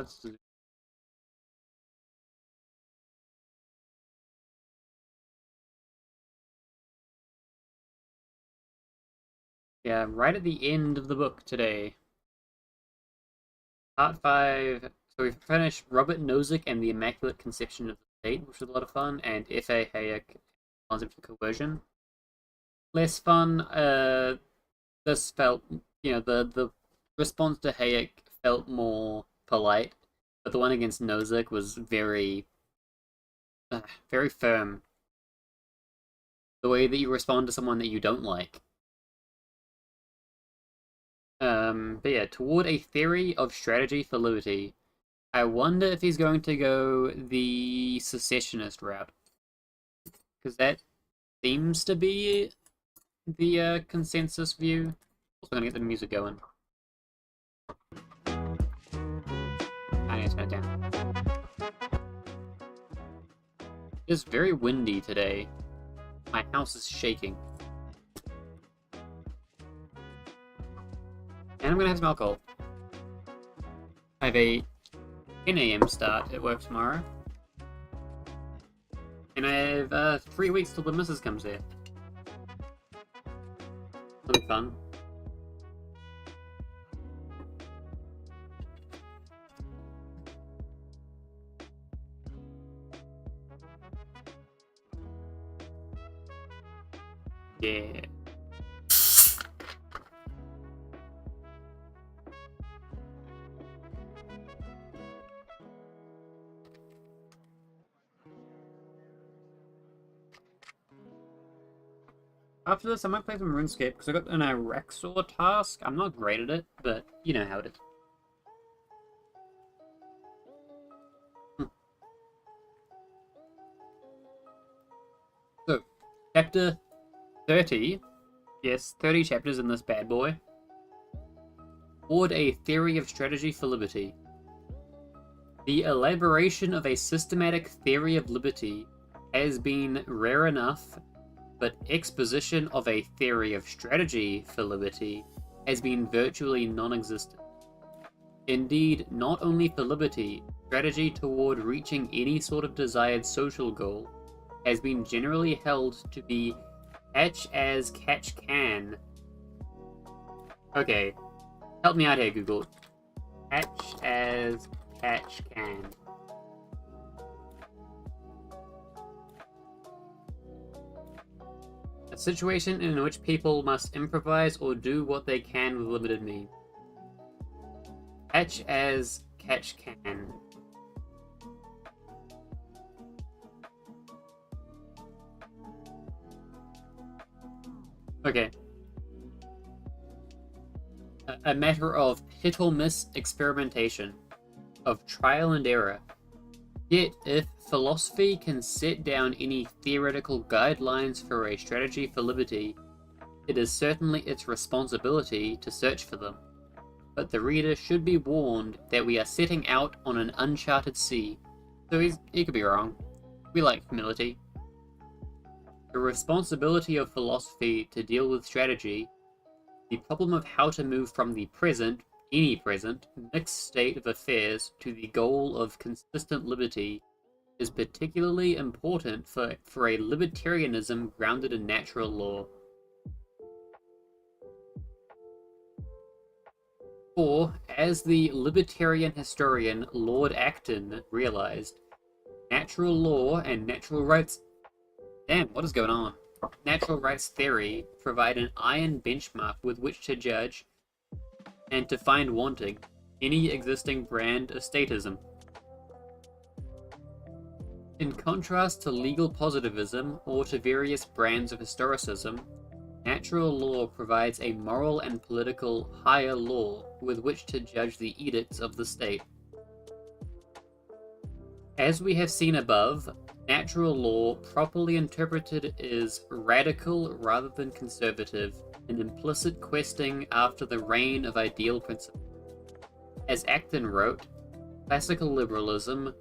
let's... Yeah, right at the end of the book today. Part 5. So we've finished Robert Nozick and the Immaculate Conception of the State, which was a lot of fun, and F.A. Hayek, Concept of Coercion. Less fun. This felt, the response to Hayek felt more polite, but the one against Nozick was very, very firm. The way that you respond to someone that you don't like. But yeah, toward a theory of strategy for liberty. I wonder if he's going to go the secessionist route, because that seems to be the consensus view. Also gonna get the music going. I need to turn it down. It's very windy today. My house is shaking. And I'm gonna have some alcohol. I have a 10 a.m. start at work tomorrow. And I have 3 weeks till the missus comes here. That'll be fun. Yeah. After this, I might play some RuneScape, because I got an Araxor task. I'm not great at it, but you know how it is. So, chapter 30. Yes, 30 chapters in this bad boy. Toward a theory of strategy for liberty. The elaboration of a systematic theory of liberty has been rare enough, but exposition of a theory of strategy for liberty has been virtually non-existent. Indeed, not only for liberty, strategy toward reaching any sort of desired social goal has been generally held to be catch as catch can. Okay, help me out here, Google. Catch as catch can. A situation in which people must improvise or do what they can with limited means. Catch as catch can. Okay. A matter of hit or miss experimentation, of trial and error. Yet, if philosophy can set down any theoretical guidelines for a strategy for liberty, it is certainly its responsibility to search for them. But the reader should be warned that we are setting out on an uncharted sea. So he could be wrong. We like humility. The responsibility of philosophy to deal with strategy, the problem of how to move from the present, any present, mixed state of affairs to the goal of consistent liberty, is particularly important for a libertarianism grounded in natural law. For, as the libertarian historian Lord Acton realized, natural law and natural rights... Damn, what is going on? Natural rights theory provide an iron benchmark with which to judge and to find wanting any existing brand of statism. In contrast to legal positivism or to various brands of historicism, natural law provides a moral and political higher law with which to judge the edicts of the state. As we have seen above, natural law, properly interpreted, is radical rather than conservative, an implicit questing after the reign of ideal principles. As Acton wrote, classical liberalism,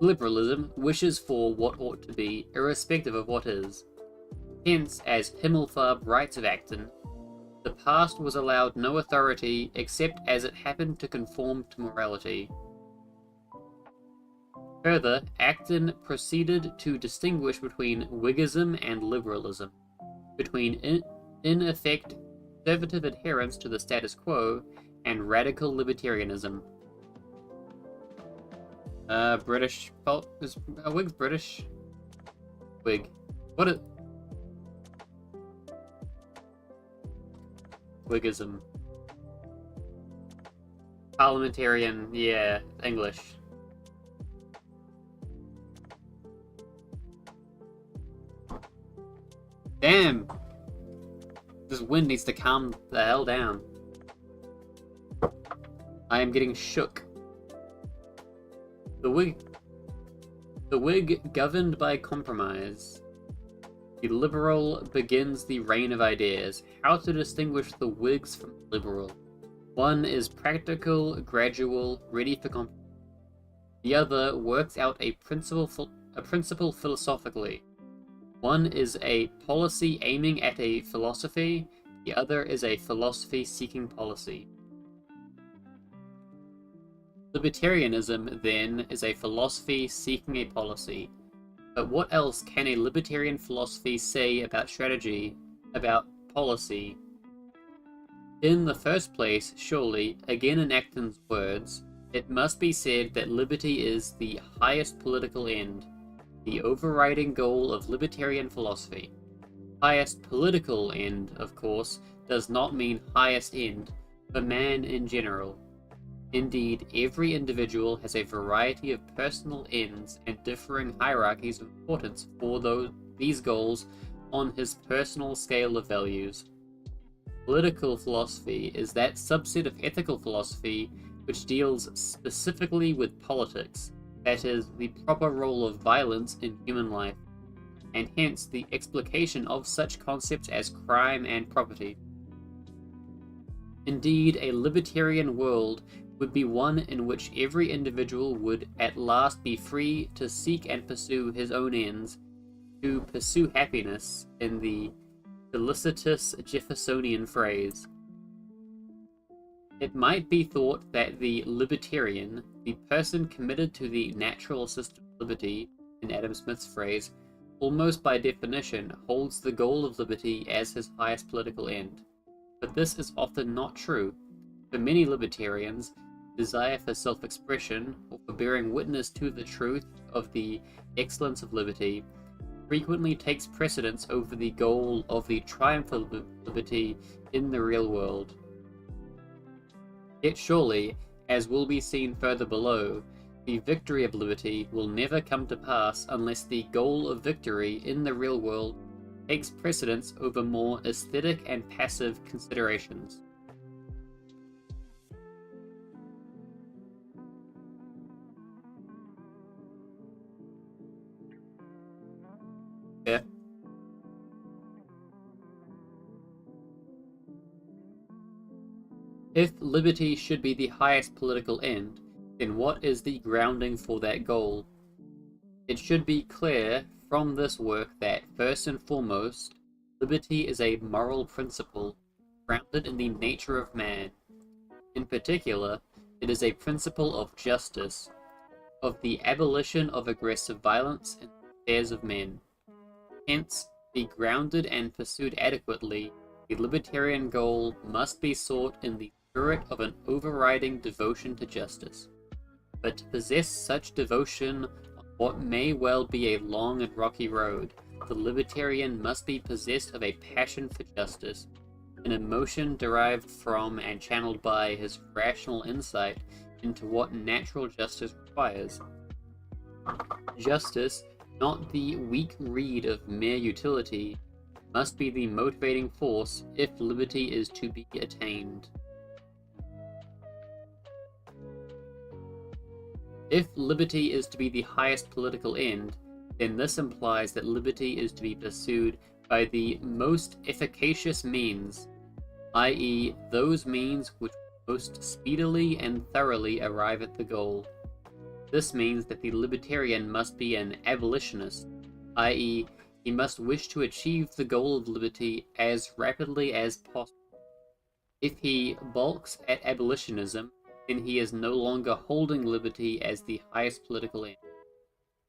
liberalism wishes for what ought to be, irrespective of what is. Hence, as Himmelfarb writes of Acton, The past was allowed no authority except as it happened to conform to morality. Further, Acton proceeded to distinguish between Whiggism and liberalism, between in effect conservative adherence to the status quo and radical libertarianism. British. Is Whig's British? Whig. What is Whiggism? Parliamentarian, yeah, English. Damn! This wind needs to calm the hell down. I am getting shook. The Whig governed by compromise. The liberal begins the reign of ideas. How to distinguish the Whigs from the liberal? One is practical, gradual, ready for compromise. The other works out a principle philosophically. One is a policy aiming at a philosophy, the other is a philosophy seeking policy. Libertarianism, then, is a philosophy seeking a policy. But what else can a libertarian philosophy say about strategy, about policy? In the first place, surely, again in Acton's words, it must be said that liberty is the highest political end, the overriding goal of libertarian philosophy. Highest political end, of course, does not mean highest end for man in general. Indeed, every individual has a variety of personal ends and differing hierarchies of importance for these goals on his personal scale of values. Political philosophy is that subset of ethical philosophy which deals specifically with politics, that is, the proper role of violence in human life, and hence the explication of such concepts as crime and property. Indeed, a libertarian world would be one in which every individual would at last be free to seek and pursue his own ends, to pursue happiness, in the felicitous Jeffersonian phrase. It might be thought that the libertarian, the person committed to the natural system of liberty, in Adam Smith's phrase, almost by definition holds the goal of liberty as his highest political end. But this is often not true. For many libertarians, desire for self-expression, or for bearing witness to the truth of the excellence of liberty, frequently takes precedence over the goal of the triumph of liberty in the real world. Yet surely, as will be seen further below, the victory of liberty will never come to pass unless the goal of victory in the real world takes precedence over more aesthetic and passive considerations. Yeah. If liberty should be the highest political end, then what is the grounding for that goal? It should be clear from this work that, first and foremost, liberty is a moral principle grounded in the nature of man. In particular, it is a principle of justice, of the abolition of aggressive violence in the affairs of men. Hence, be grounded and pursued adequately, the libertarian goal must be sought in the spirit of an overriding devotion to justice. But to possess such devotion on what may well be a long and rocky road, the libertarian must be possessed of a passion for justice, an emotion derived from and channeled by his rational insight into what natural justice requires. Justice, not the weak reed of mere utility, must be the motivating force if liberty is to be attained. If liberty is to be the highest political end, then this implies that liberty is to be pursued by the most efficacious means, i.e., those means which most speedily and thoroughly arrive at the goal. This means that the libertarian must be an abolitionist, i.e., he must wish to achieve the goal of liberty as rapidly as possible, If he balks at abolitionism, then he is no longer holding liberty as the highest political end.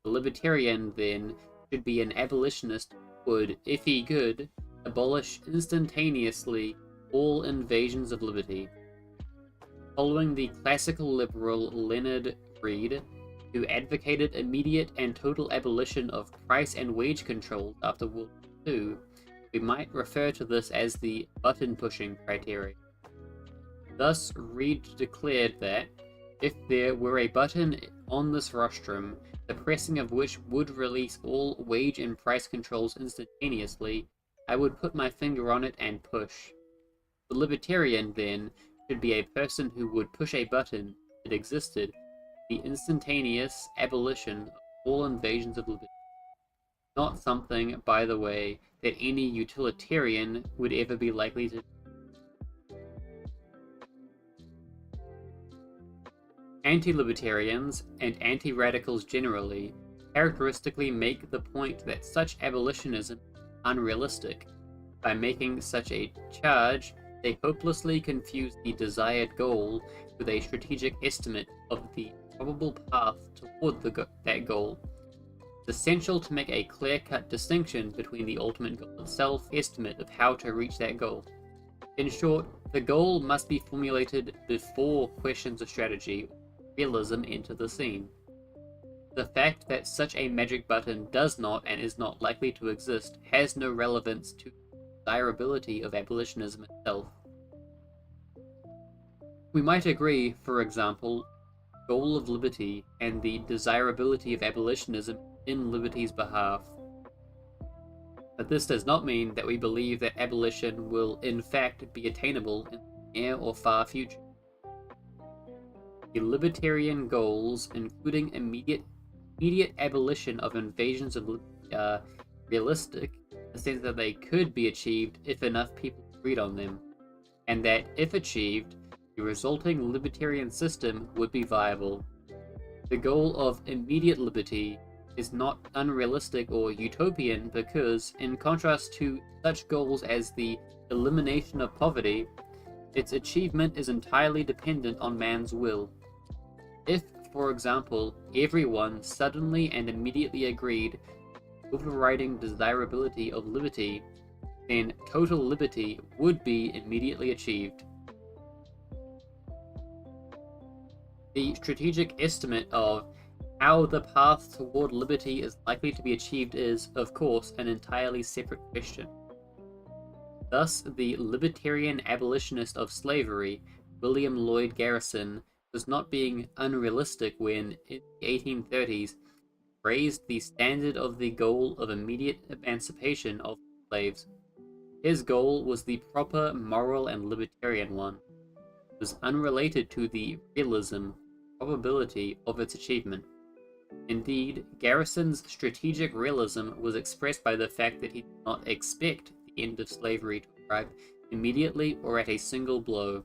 The libertarian, then, should be an abolitionist who would, if he could, abolish instantaneously all invasions of liberty. Following the classical liberal Leonard Read, who advocated immediate and total abolition of price and wage controls after World War II, we might refer to this as the button-pushing criteria. Thus, Read declared that, if there were a button on this rostrum, the pressing of which would release all wage and price controls instantaneously, I would put my finger on it and push. The libertarian, then, should be a person who would push a button, if it existed, the instantaneous abolition of all invasions of liberty. Not something, by the way, that any utilitarian would ever be likely to do. Anti-libertarians, and anti-radicals generally, characteristically make the point that such abolitionism is unrealistic. By making such a charge, they hopelessly confuse the desired goal with a strategic estimate of the probable path toward that goal. It's essential to make a clear-cut distinction between the ultimate goal itself estimate of how to reach that goal. In short, the goal must be formulated before questions of strategy realism enter the scene. The fact that such a magic button does not and is not likely to exist has no relevance to the desirability of abolitionism itself. We might agree, for example, the goal of liberty and the desirability of abolitionism in liberty's behalf. But this does not mean that we believe that abolition will in fact be attainable in the near or far future. The libertarian goals, including immediate abolition of invasions of liberty, are realistic in the sense that they could be achieved if enough people agreed on them, and that, if achieved, the resulting libertarian system would be viable. The goal of immediate liberty is not unrealistic or utopian because, in contrast to such goals as the elimination of poverty, its achievement is entirely dependent on man's will. If, for example, everyone suddenly and immediately agreed to the overriding desirability of liberty, then total liberty would be immediately achieved. The strategic estimate of how the path toward liberty is likely to be achieved is, of course, an entirely separate question. Thus, the libertarian abolitionist of slavery, William Lloyd Garrison, was not being unrealistic when, in the 1830s, raised the standard of the goal of immediate emancipation of slaves. His goal was the proper moral and libertarian one. It was unrelated to the realism, probability of its achievement. Indeed, Garrison's strategic realism was expressed by the fact that he did not expect the end of slavery to arrive immediately or at a single blow.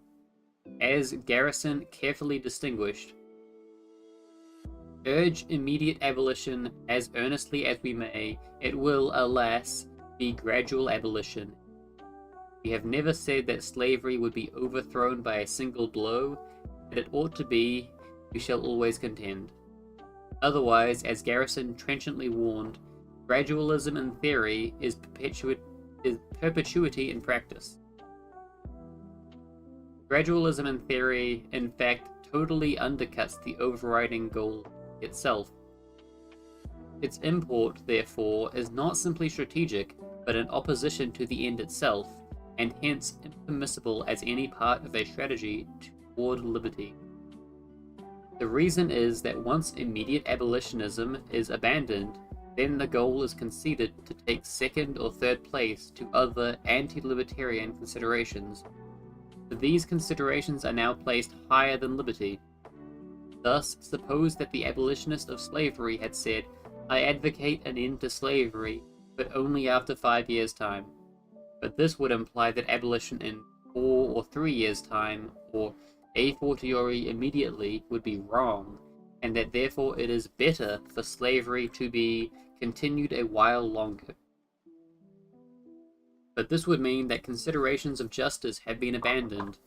As Garrison carefully distinguished, urge immediate abolition as earnestly as we may, it will, alas, be gradual abolition. We have never said that slavery would be overthrown by a single blow, that it ought to be, we shall always contend. Otherwise, as Garrison trenchantly warned, gradualism in theory is perpetuity in practice. Gradualism in theory, in fact, totally undercuts the overriding goal itself. Its import, therefore, is not simply strategic, but in opposition to the end itself, and hence impermissible as any part of a strategy toward liberty. The reason is that once immediate abolitionism is abandoned, then the goal is conceded to take second or third place to other anti-libertarian considerations. These considerations are now placed higher than liberty. Thus, suppose that the abolitionist of slavery had said, I advocate an end to slavery, but only after 5 years' time. But this would imply that abolition in 4 or 3 years' time, or a fortiori immediately, would be wrong, and that therefore it is better for slavery to be continued a while longer. But this would mean that considerations of justice have been abandoned,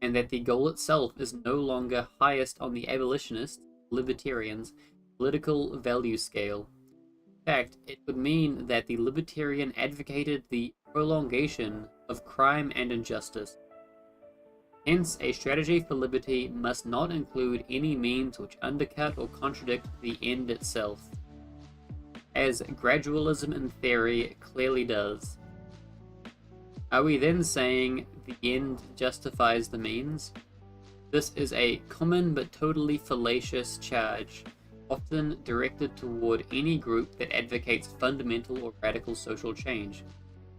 and that the goal itself is no longer highest on the abolitionist, libertarians, political value scale. In fact, it would mean that the libertarian advocated the prolongation of crime and injustice. Hence, a strategy for liberty must not include any means which undercut or contradict the end itself, as gradualism in theory clearly does. Are we then saying the end justifies the means? This is a common but totally fallacious charge, often directed toward any group that advocates fundamental or radical social change.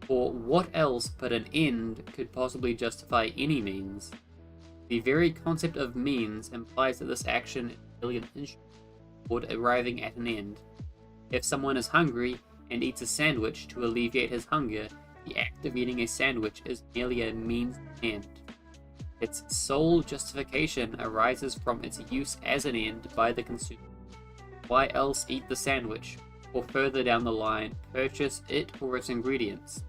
For what else but an end could possibly justify any means? The very concept of means implies that this action is merely an instrument toward arriving at an end. If someone is hungry and eats a sandwich to alleviate his hunger, the act of eating a sandwich is merely a means to end. Its sole justification arises from its use as an end by the consumer. Why else eat the sandwich, or further down the line, purchase it or its ingredients?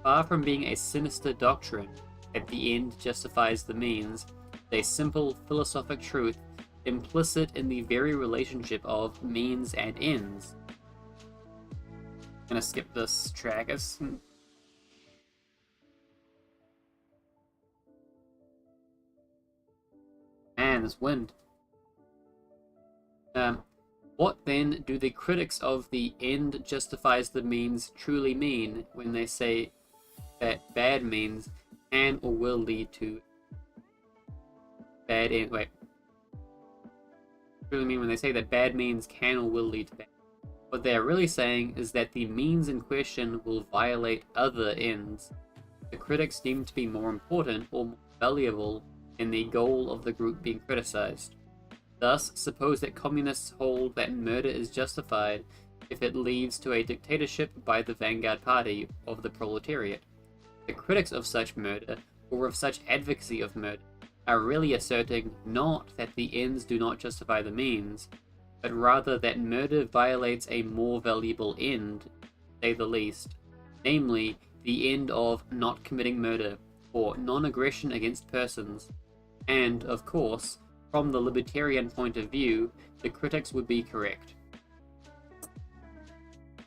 Far from being a sinister doctrine that the end justifies the means, a simple philosophic truth implicit in the very relationship of means and ends. I'm gonna skip this track. Man, this wind. What then do the critics of the end justifies the means truly mean when they say that bad means can or will lead to bad end? Wait. Truly mean when they say that bad means can or will lead to bad. What they are really saying is that the means in question will violate other ends. The critics deem to be more important or more valuable in the goal of the group being criticized. Thus, suppose that communists hold that murder is justified if it leads to a dictatorship by the vanguard party of the proletariat. The critics of such murder, or of such advocacy of murder, are really asserting not that the ends do not justify the means, but rather that murder violates a more valuable end, to say the least, namely, the end of not committing murder, or non-aggression against persons. And, of course, from the libertarian point of view, the critics would be correct.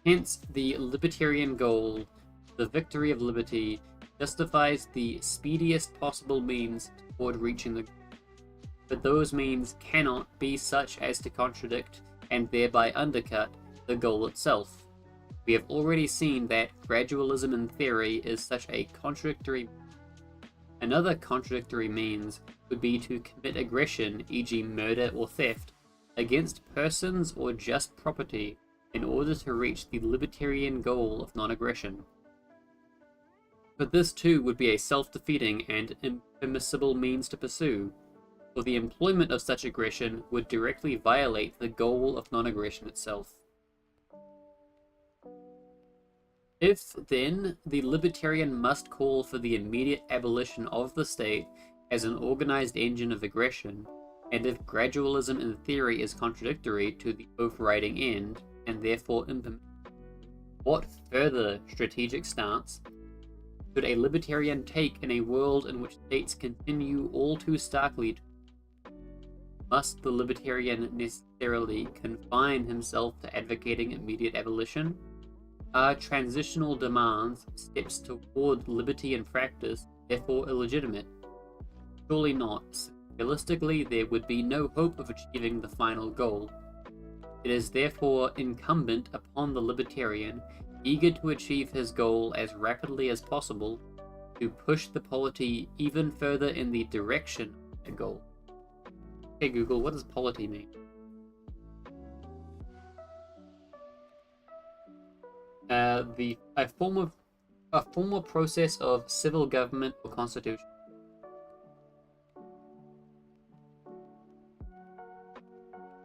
Hence, the libertarian goal, the victory of liberty, justifies the speediest possible means toward reaching the goal. But those means cannot be such as to contradict and thereby undercut the goal itself. We have already seen that gradualism in theory is such a contradictory. Another contradictory means would be to commit aggression, e.g. murder or theft, against persons or just property in order to reach the libertarian goal of non-aggression. But this too would be a self-defeating and impermissible means to pursue, for the employment of such aggression would directly violate the goal of non-aggression itself. If, then, the libertarian must call for the immediate abolition of the state as an organized engine of aggression, and if gradualism in theory is contradictory to the overriding end, and therefore impermissible, what further strategic stance should a libertarian take in a world in which states continue all too starkly to... Must the libertarian necessarily confine himself to advocating immediate abolition? Are transitional demands, steps toward liberty in practice, therefore illegitimate? Surely not. Realistically, there would be no hope of achieving the final goal. It is therefore incumbent upon the libertarian, eager to achieve his goal as rapidly as possible, to push the polity even further in the direction of the goal. Hey Google, what does polity mean? A formal process of civil government or constitution.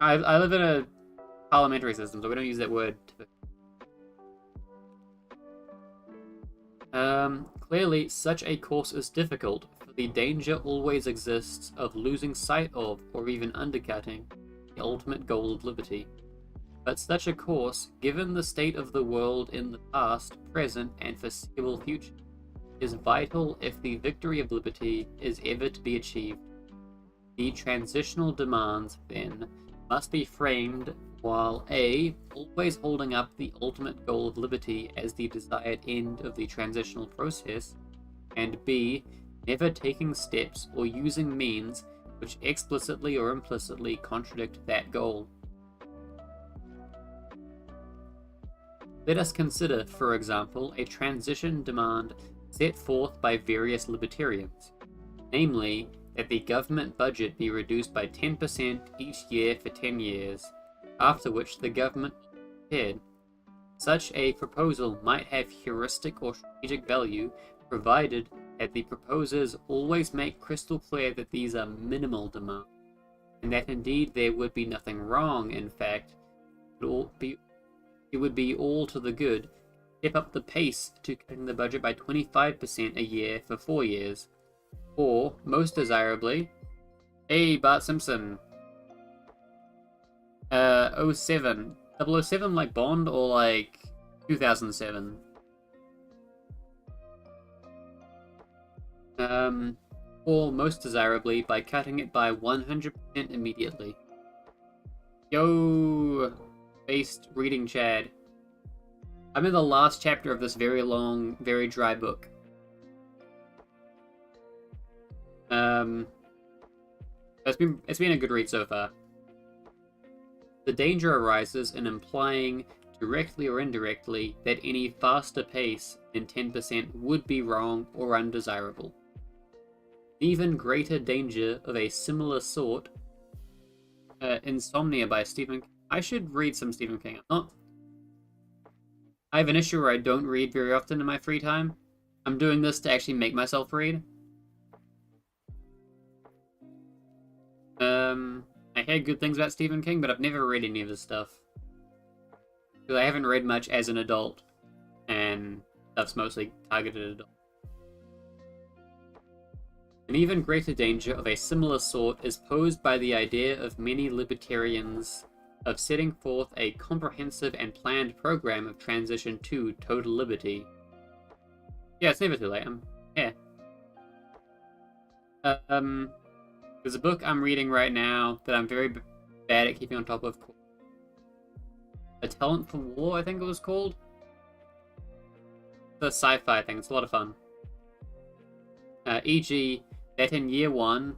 I live in a parliamentary system, so we don't use that word. Clearly, such a course is difficult, for the danger always exists of losing sight of, or even undercutting, the ultimate goal of liberty. But such a course, given the state of the world in the past, present, and foreseeable future, is vital if the victory of liberty is ever to be achieved. The transitional demands, then, must be framed while A. always holding up the ultimate goal of liberty as the desired end of the transitional process, and B. never taking steps or using means which explicitly or implicitly contradict that goal. Let us consider, for example, a transition demand set forth by various libertarians, namely, that the government budget be reduced by 10% each year for 10 years, after which the government will be prepared. Such a proposal might have heuristic or strategic value, provided that the proposers always make crystal clear that these are minimal demands, and that indeed there would be nothing wrong. In fact, it would be all to the good. Step up the pace to cutting the budget by 25% a year for 4 years. Or, most desirably, hey, Bart Simpson. 07. 007 like Bond or like 2007? Or most desirably by cutting it by 100% immediately. Yo, based reading Chad. I'm in the last chapter of this very long, very dry book. It's been a good read so far. The danger arises in implying, directly or indirectly, that any faster pace than 10% would be wrong or undesirable. Even greater danger of a similar sort, Insomnia by Stephen King. I should read some Stephen King. I have an issue where I don't read very often in my free time. I'm doing this to actually make myself read. I hear good things about Stephen King, but I've never read any of his stuff. Because I haven't read much as an adult, and stuff's mostly targeted at adults. An even greater danger of a similar sort is posed by the idea of many libertarians of setting forth a comprehensive and planned program of transition to total liberty. Yeah, it's never too late. Yeah. There's a book I'm reading right now that I'm very bad at keeping on top of. A Talent for War, I think it was called. The sci-fi thing. It's a lot of fun. E.g., that in year 1,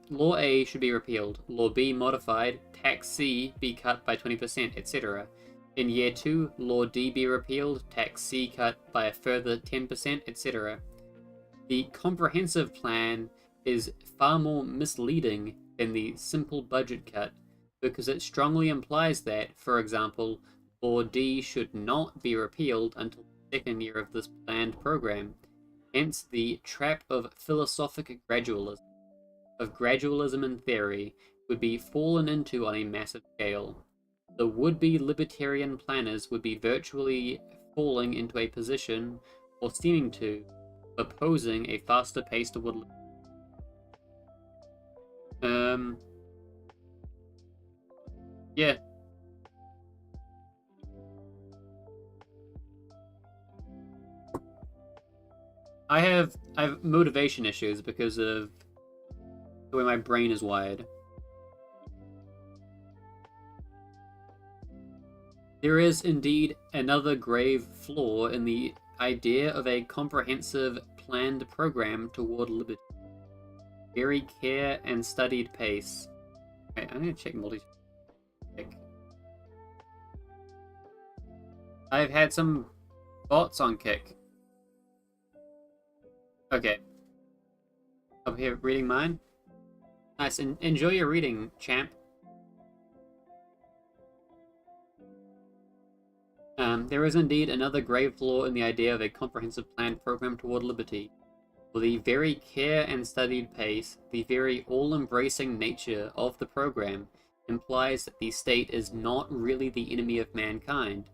Law A should be repealed, Law B modified, Tax C be cut by 20%, etc. In year 2, Law D be repealed, Tax C cut by a further 10%, etc. The comprehensive plan is far more misleading than the simple budget cut, because it strongly implies that, for example, Law D should not be repealed until the second year of this planned program. Hence the trap of philosophic gradualism, in theory, would be fallen into on a massive scale. The would-be libertarian planners would be virtually falling into a position, or seeming to, opposing a faster pace toward liberty. Yeah. I have motivation issues because of the way my brain is wired. There is indeed another grave flaw in the idea of a comprehensive, planned program toward liberty. Very care and studied pace. Wait, I'm gonna check multi-check. I've had some bots on Kick. Okay. Up here, reading mine. Nice, enjoy your reading, champ. There is indeed another grave flaw in the idea of a comprehensive planned program toward liberty. For the very care and studied pace, the very all-embracing nature of the program implies that the state is not really the enemy of mankind,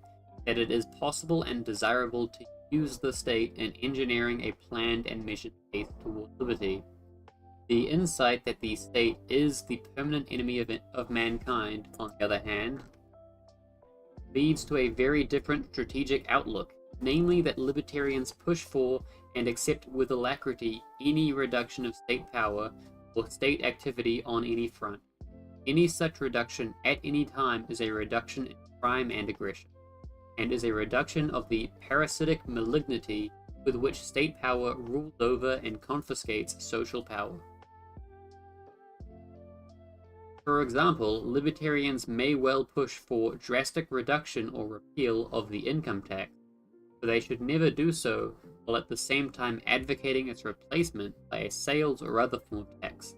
that it is possible and desirable to use the state in engineering a planned and measured pace toward liberty. The insight that the state is the permanent enemy of mankind, on the other hand, leads to a very different strategic outlook. namely that libertarians push for and accept with alacrity any reduction of state power or state activity on any front. Any such reduction at any time is a reduction in crime and aggression, and is a reduction of the parasitic malignity with which state power rules over and confiscates social power. For example, libertarians may well push for drastic reduction or repeal of the income tax, but they should never do so while at the same time advocating its replacement by a sales or other form of tax.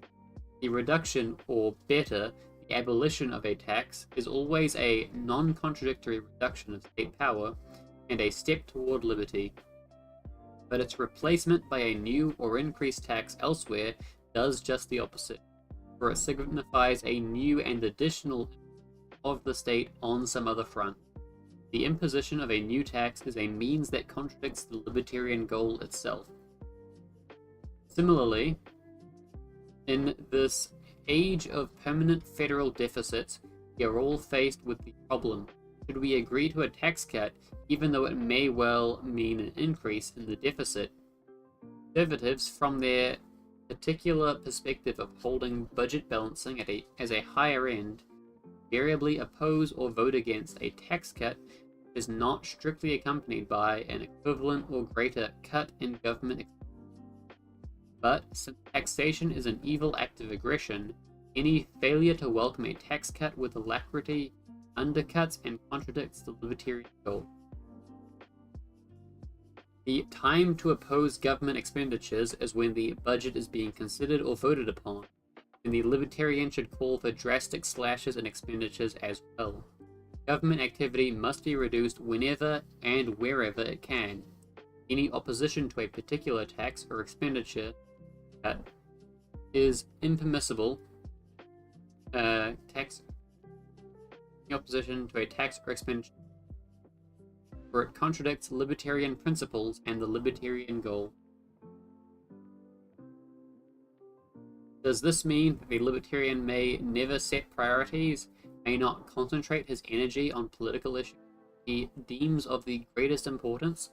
The reduction, or better, the abolition of a tax is always a non-contradictory reduction of state power and a step toward liberty. But its replacement by a new or increased tax elsewhere does just the opposite, for it signifies a new and additional of the state on some other front. The imposition of a new tax is a means that contradicts the libertarian goal itself. Similarly, in this age of permanent federal deficits, we are all faced with the problem: should we agree to a tax cut even though it may well mean an increase in the deficit? Conservatives, from their particular perspective of holding budget balancing as a higher end, invariably oppose or vote against a tax cut which is not strictly accompanied by an equivalent or greater cut in government expenses. But since taxation is an evil act of aggression, any failure to welcome a tax cut with alacrity undercuts and contradicts the libertarian goal. The time to oppose government expenditures is when the budget is being considered or voted upon, and the libertarian should call for drastic slashes in expenditures as well. Government activity must be reduced whenever and wherever it can. Any opposition to a particular tax or expenditure is impermissible. Opposition to a tax or expenditure, for it contradicts libertarian principles and the libertarian goal. Does this mean that the libertarian may never set priorities, may not concentrate his energy on political issues he deems of the greatest importance?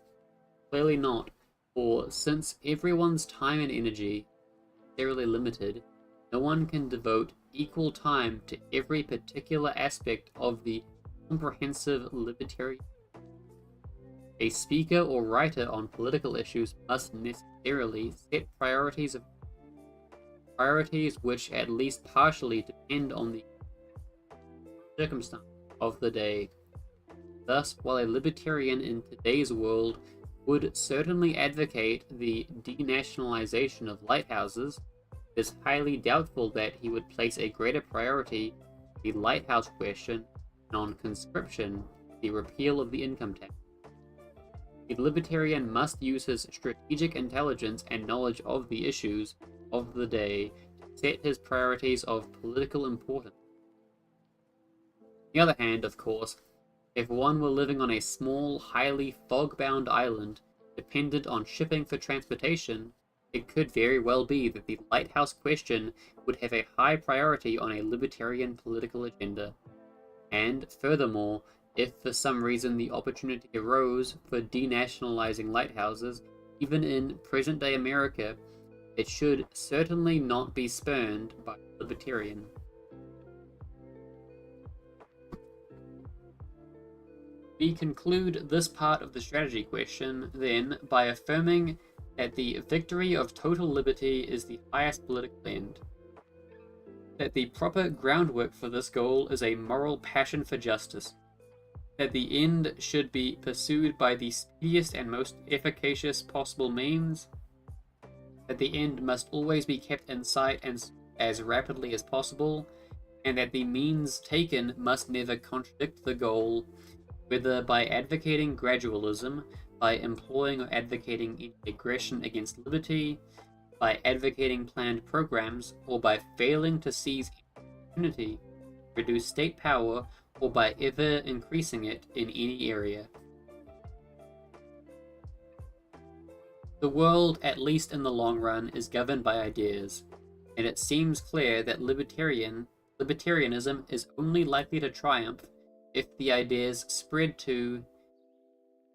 Clearly not, for since everyone's time and energy is necessarily limited, no one can devote equal time to every particular aspect of the comprehensive libertarian. A speaker or writer on political issues must necessarily set priorities which at least partially depend on the circumstance of the day. Thus, while a libertarian in today's world would certainly advocate the denationalization of lighthouses, it is highly doubtful that he would place a greater priority on the lighthouse question and on conscription, the repeal of the income tax. The libertarian must use his strategic intelligence and knowledge of the issues of the day to set his priorities of political importance. On the other hand, of course, if one were living on a small, highly fog-bound island dependent on shipping for transportation, it could very well be that the lighthouse question would have a high priority on a libertarian political agenda. And furthermore, if for some reason the opportunity arose for denationalizing lighthouses, even in present-day America, it should certainly not be spurned by the libertarian. We conclude this part of the strategy question, then, by affirming that the victory of total liberty is the highest political end. That the proper groundwork for this goal is a moral passion for justice. That the end should be pursued by the speediest and most efficacious possible means. That the end must always be kept in sight as rapidly as possible, and that the means taken must never contradict the goal, whether by advocating gradualism, by employing or advocating any aggression against liberty, by advocating planned programs, or by failing to seize opportunity, reduce state power, or by ever increasing it in any area. The world, at least in the long run, is governed by ideas, and it seems clear that libertarianism is only likely to triumph if the ideas spread to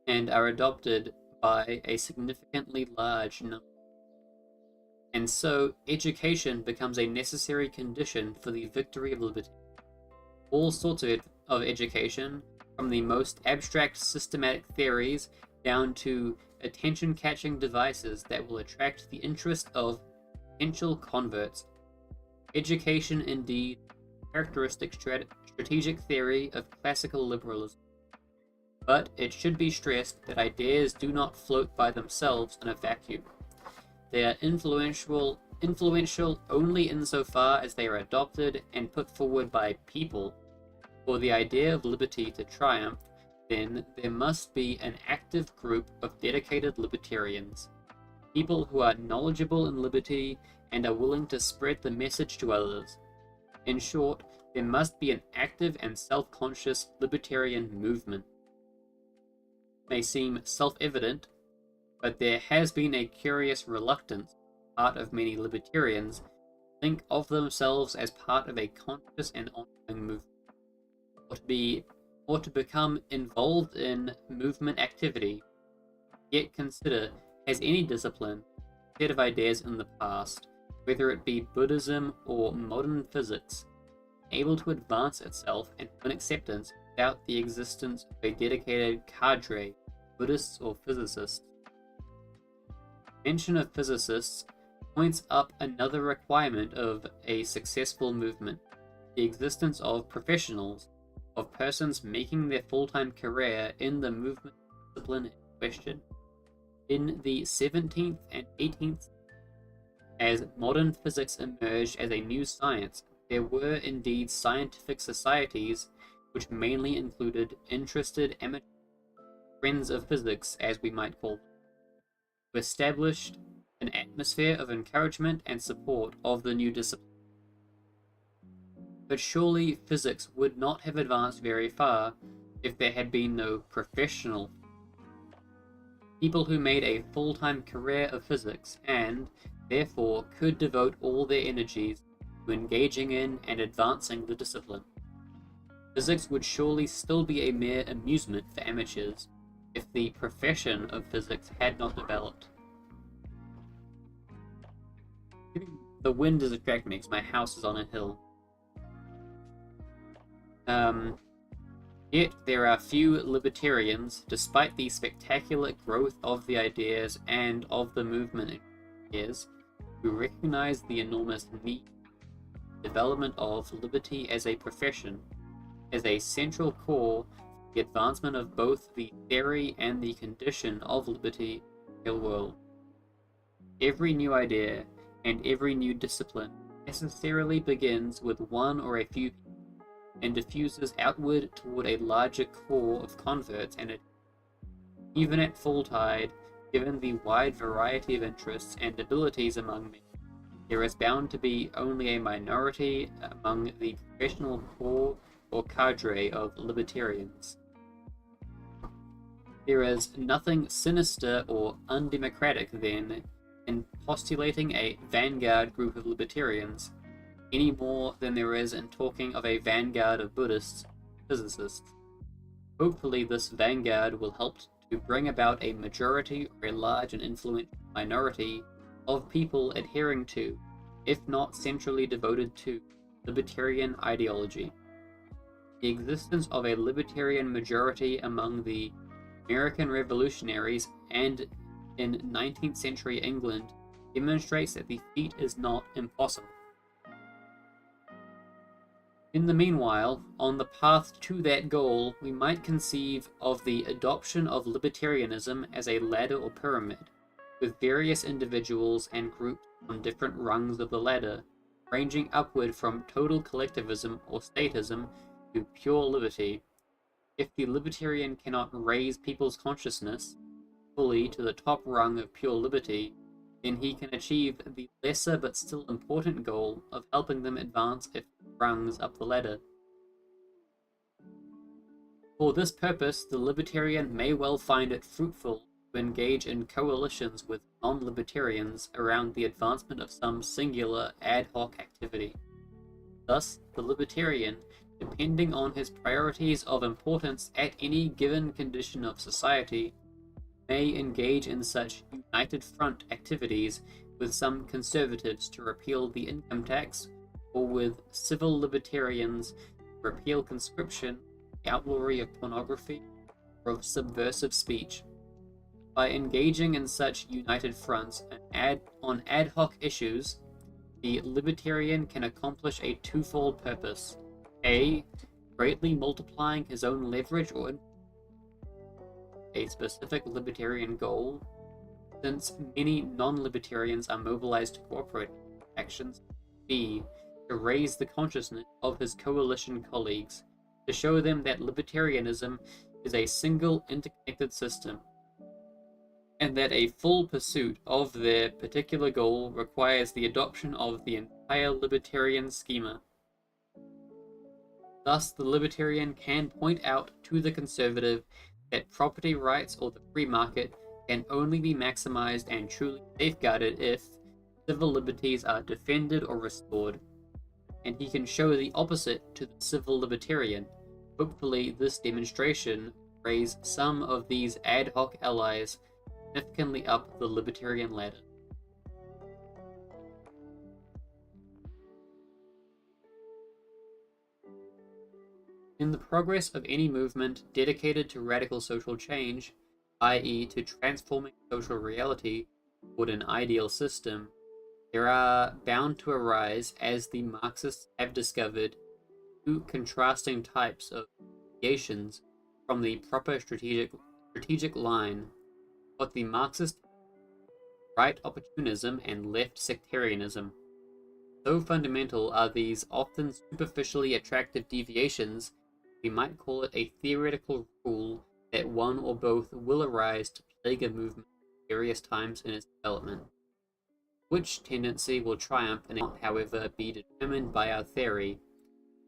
and are adopted by a significantly large number. And so, education becomes a necessary condition for the victory of liberty. All sorts of education, from the most abstract systematic theories down to attention-catching devices that will attract the interest of potential converts. Education, indeed, characteristic strategic theory of classical liberalism. But it should be stressed that ideas do not float by themselves in a vacuum. They are influential only insofar as they are adopted and put forward by people. For the idea of liberty to triumph, then there must be an active group of dedicated libertarians, people who are knowledgeable in liberty and are willing to spread the message to others. In short, there must be an active and self-conscious libertarian movement. It may seem self-evident, but there has been a curious reluctance on the part of many libertarians to think of themselves as part of a conscious and ongoing movement, or to become involved in movement activity. Yet consider, has any discipline, set of ideas in the past, whether it be Buddhism or modern physics, able to advance itself and win acceptance without the existence of a dedicated cadre, Buddhists or physicists? Mention of physicists points up another requirement of a successful movement, the existence of professionals, of persons making their full-time career in the movement discipline in question. In the 17th and 18th, as modern physics emerged as a new science, there were indeed scientific societies which mainly included interested amateur friends of physics, as we might call them, who established an atmosphere of encouragement and support of the new discipline. But surely physics would not have advanced very far if there had been no professional people who made a full-time career of physics and, therefore, could devote all their energies to engaging in and advancing the discipline. Physics would surely still be a mere amusement for amateurs if the profession of physics had not developed. The wind is attracting me because my house is on a hill. Yet there are few libertarians, despite the spectacular growth of the ideas and of the movement in years, who recognize the enormous need development of liberty as a profession, as a central core for the advancement of both the theory and the condition of liberty in the real world. Every new idea and every new discipline necessarily begins with one or a few people and diffuses outward toward a larger core of converts, and even at full tide, given the wide variety of interests and abilities among men, there is bound to be only a minority among the professional core or cadre of libertarians. There is nothing sinister or undemocratic, then, in postulating a vanguard group of libertarians, any more than there is in talking of a vanguard of Buddhists, physicists. Hopefully this vanguard will help to bring about a majority or a large and influential minority of people adhering to, if not centrally devoted to, libertarian ideology. The existence of a libertarian majority among the American revolutionaries and in 19th century England demonstrates that the feat is not impossible. In the meanwhile, on the path to that goal, we might conceive of the adoption of libertarianism as a ladder or pyramid, with various individuals and groups on different rungs of the ladder, ranging upward from total collectivism or statism to pure liberty. If the libertarian cannot raise people's consciousness fully to the top rung of pure liberty, then he can achieve the lesser but still important goal of helping them advance a few rungs up the ladder. For this purpose, the libertarian may well find it fruitful to engage in coalitions with non-libertarians around the advancement of some singular ad hoc activity. Thus, the libertarian depending on his priorities of importance at any given condition of society, may engage in such united front activities with some conservatives to repeal the income tax, or with civil libertarians to repeal conscription, the outlawry of pornography, or of subversive speech. By engaging in such united fronts on ad hoc issues, the libertarian can accomplish a twofold purpose: A. Greatly multiplying his own leverage or a specific libertarian goal, since many non-libertarians are mobilized to cooperate in actions. B. To raise the consciousness of his coalition colleagues, to show them that libertarianism is a single interconnected system, and that a full pursuit of their particular goal requires the adoption of the entire libertarian schema. Thus, the libertarian can point out to the conservative that property rights or the free market can only be maximized and truly safeguarded if civil liberties are defended or restored, and he can show the opposite to the civil libertarian. Hopefully, this demonstration raise some of these ad hoc allies significantly up the libertarian ladder. In the progress of any movement dedicated to radical social change, i.e. to transforming social reality toward an ideal system, there are bound to arise, as the Marxists have discovered, two contrasting types of deviations from the proper strategic line: what the Marxist right opportunism and left sectarianism. So fundamental are these often superficially attractive deviations, we might call it a theoretical rule that one or both will arise to plague a movement at various times in its development. Which tendency will triumph and not, however, be determined by our theory.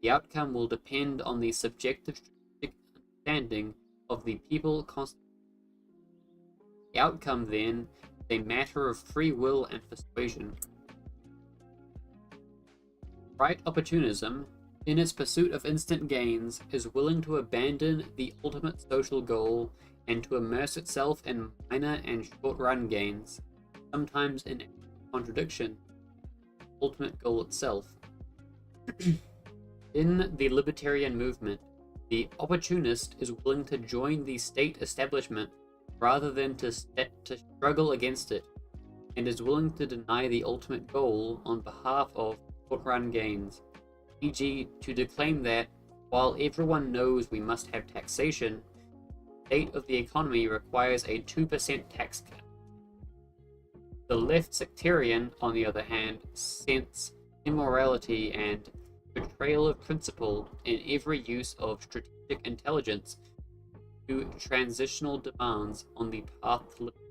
The outcome will depend on the subjective strategic understanding of the people constituting. The outcome, then, is a matter of free will and persuasion. Right opportunism, in its pursuit of instant gains, is willing to abandon the ultimate social goal and to immerse itself in minor and short-run gains, sometimes in contradiction with the ultimate goal itself. In the libertarian movement, the opportunist is willing to join the state establishment rather than to struggle against it, and is willing to deny the ultimate goal on behalf of short-run gains, e.g. to declaim that, while everyone knows we must have taxation, the state of the economy requires a 2% tax cut. The left sectarian, on the other hand, sense immorality and betrayal of principle in every use of strategic intelligence to transitional demands on the path to liberty,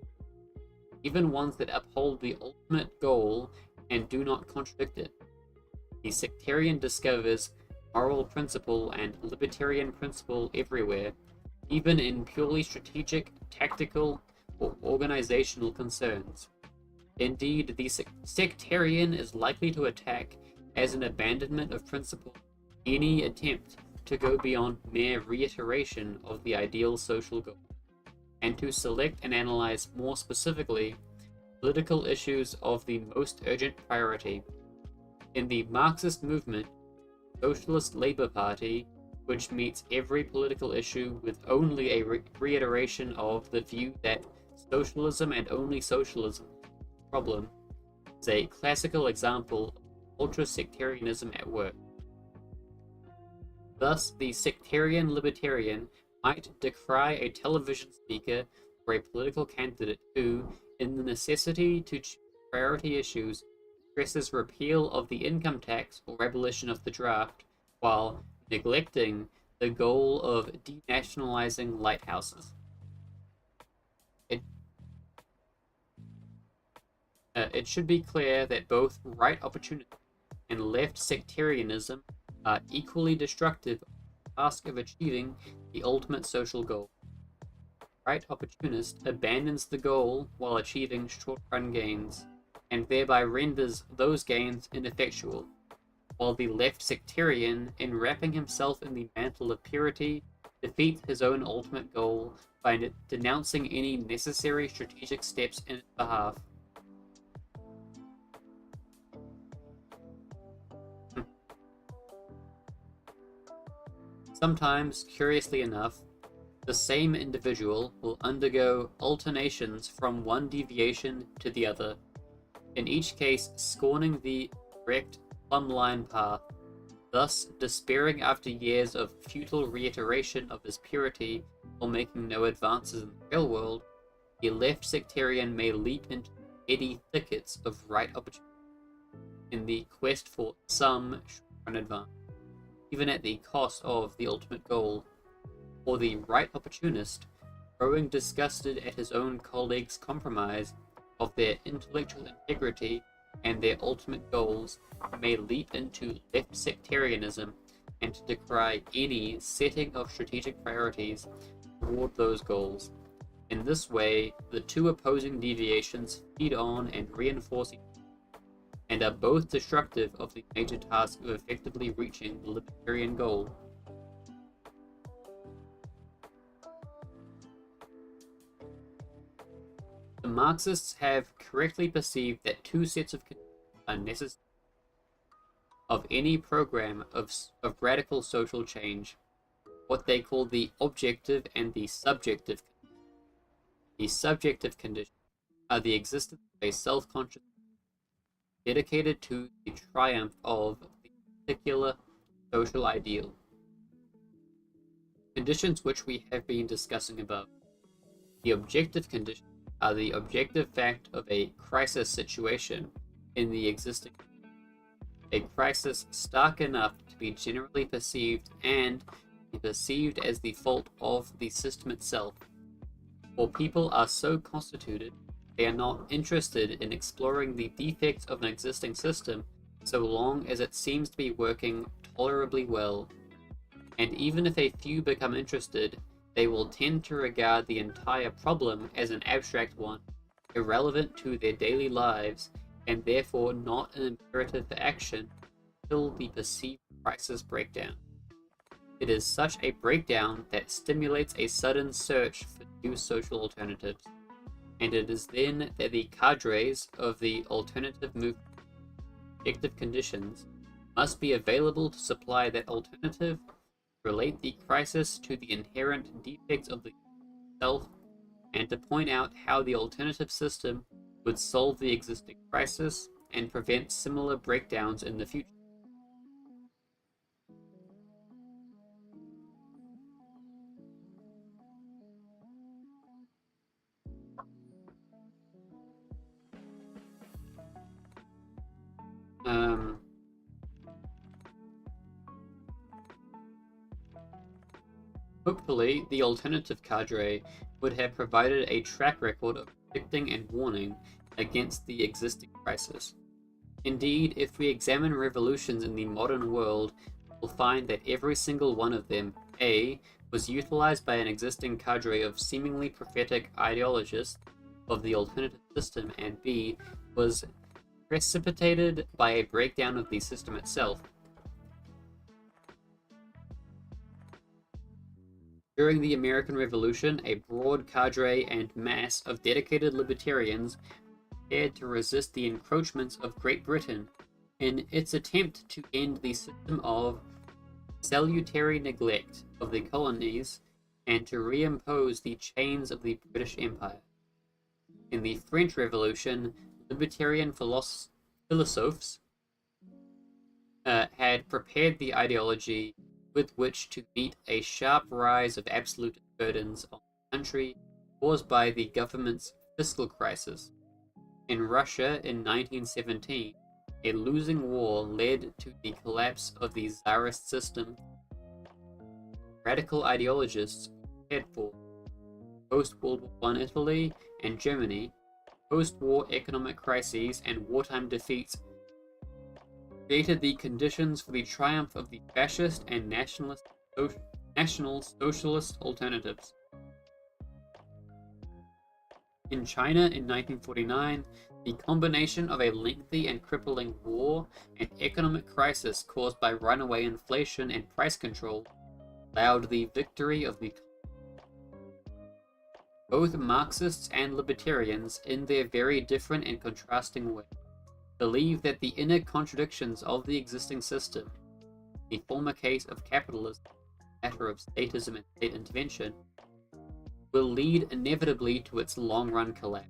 even ones that uphold the ultimate goal and do not contradict it. The sectarian discovers moral principle and libertarian principle everywhere, even in purely strategic, tactical, or organizational concerns. Indeed, the sectarian is likely to attack, as an abandonment of principle, any attempt to go beyond mere reiteration of the ideal social goal, and to select and analyze more specifically political issues of the most urgent priority. In the Marxist movement, Socialist Labour Party, which meets every political issue with only a reiteration of the view that socialism and only socialism is the problem, is a classical example of ultra-sectarianism at work. Thus, the sectarian libertarian might decry a television speaker or a political candidate who, in the necessity to choose priority issues, stresses repeal of the income tax or abolition of the draft, while neglecting the goal of denationalizing lighthouses. It should be clear that both right opportunism and left sectarianism are equally destructive of the task of achieving the ultimate social goal. The right opportunist abandons the goal while achieving short-run gains, and thereby renders those gains ineffectual. while the left sectarian, enwrapping himself in the mantle of purity, defeats his own ultimate goal by denouncing any necessary strategic steps in its behalf. Sometimes, curiously enough, the same individual will undergo alternations from one deviation to the other, in each case scorning the correct plumb-line path, thus despairing after years of futile reiteration of his purity while making no advances in the real world. The left sectarian may leap into eddy thickets of right opportunity in the quest for some short-run advance, even at the cost of the ultimate goal. Or the right opportunist, growing disgusted at his own colleagues' compromise of their intellectual integrity and their ultimate goals, may leap into left sectarianism and decry any setting of strategic priorities toward those goals. In this way, the two opposing deviations feed on and reinforce each other, and are both destructive of the major task of effectively reaching the libertarian goal. The Marxists have correctly perceived that two sets of conditions are necessary of any program of radical social change, what they call the objective and the subjective conditions. The subjective conditions are the existence of a self-conscious dedicated to the triumph of the particular social ideal. Conditions which we have been discussing above. The objective conditions are the objective fact of a crisis situation in the existing, a crisis stark enough to be generally perceived and be perceived as the fault of the system itself. For people are so constituted, they are not interested in exploring the defects of an existing system so long as it seems to be working tolerably well. And even if a few become interested, they will tend to regard the entire problem as an abstract one, irrelevant to their daily lives, and therefore not an imperative for action until the perceived crisis breakdown. It is such a breakdown that stimulates a sudden search for new social alternatives, and it is then that the cadres of the alternative movement, objective conditions, must be available to supply that alternative, relate the crisis to the inherent defects of the self, and to point out how the alternative system would solve the existing crisis and prevent similar breakdowns in the future. Hopefully, the alternative cadre would have provided a track record of predicting and warning against the existing crisis. Indeed, if we examine revolutions in the modern world, we'll find that every single one of them, A, was utilized by an existing cadre of seemingly prophetic ideologists of the alternative system, and B, was precipitated by a breakdown of the system itself. During the American Revolution, a broad cadre and mass of dedicated libertarians prepared to resist the encroachments of Great Britain in its attempt to end the system of salutary neglect of the colonies and to reimpose the chains of the British Empire. In the French Revolution, libertarian philosophers had prepared the ideology with which to meet a sharp rise of absolute burdens on the country caused by the government's fiscal crisis. In Russia in 1917, a losing war led to the collapse of the Tsarist system. Radical ideologists prepared for post-World War I Italy and Germany, post-war economic crises and wartime defeats created the conditions for the triumph of the fascist and national socialist alternatives. In China in 1949, The combination of a lengthy and crippling war and economic crisis caused by runaway inflation and price control allowed the victory of the both Marxists and libertarians, in their very different and contrasting way, believe that the inner contradictions of the existing system, the former case of capitalism, matter of statism and state intervention, will lead inevitably to its long-run collapse.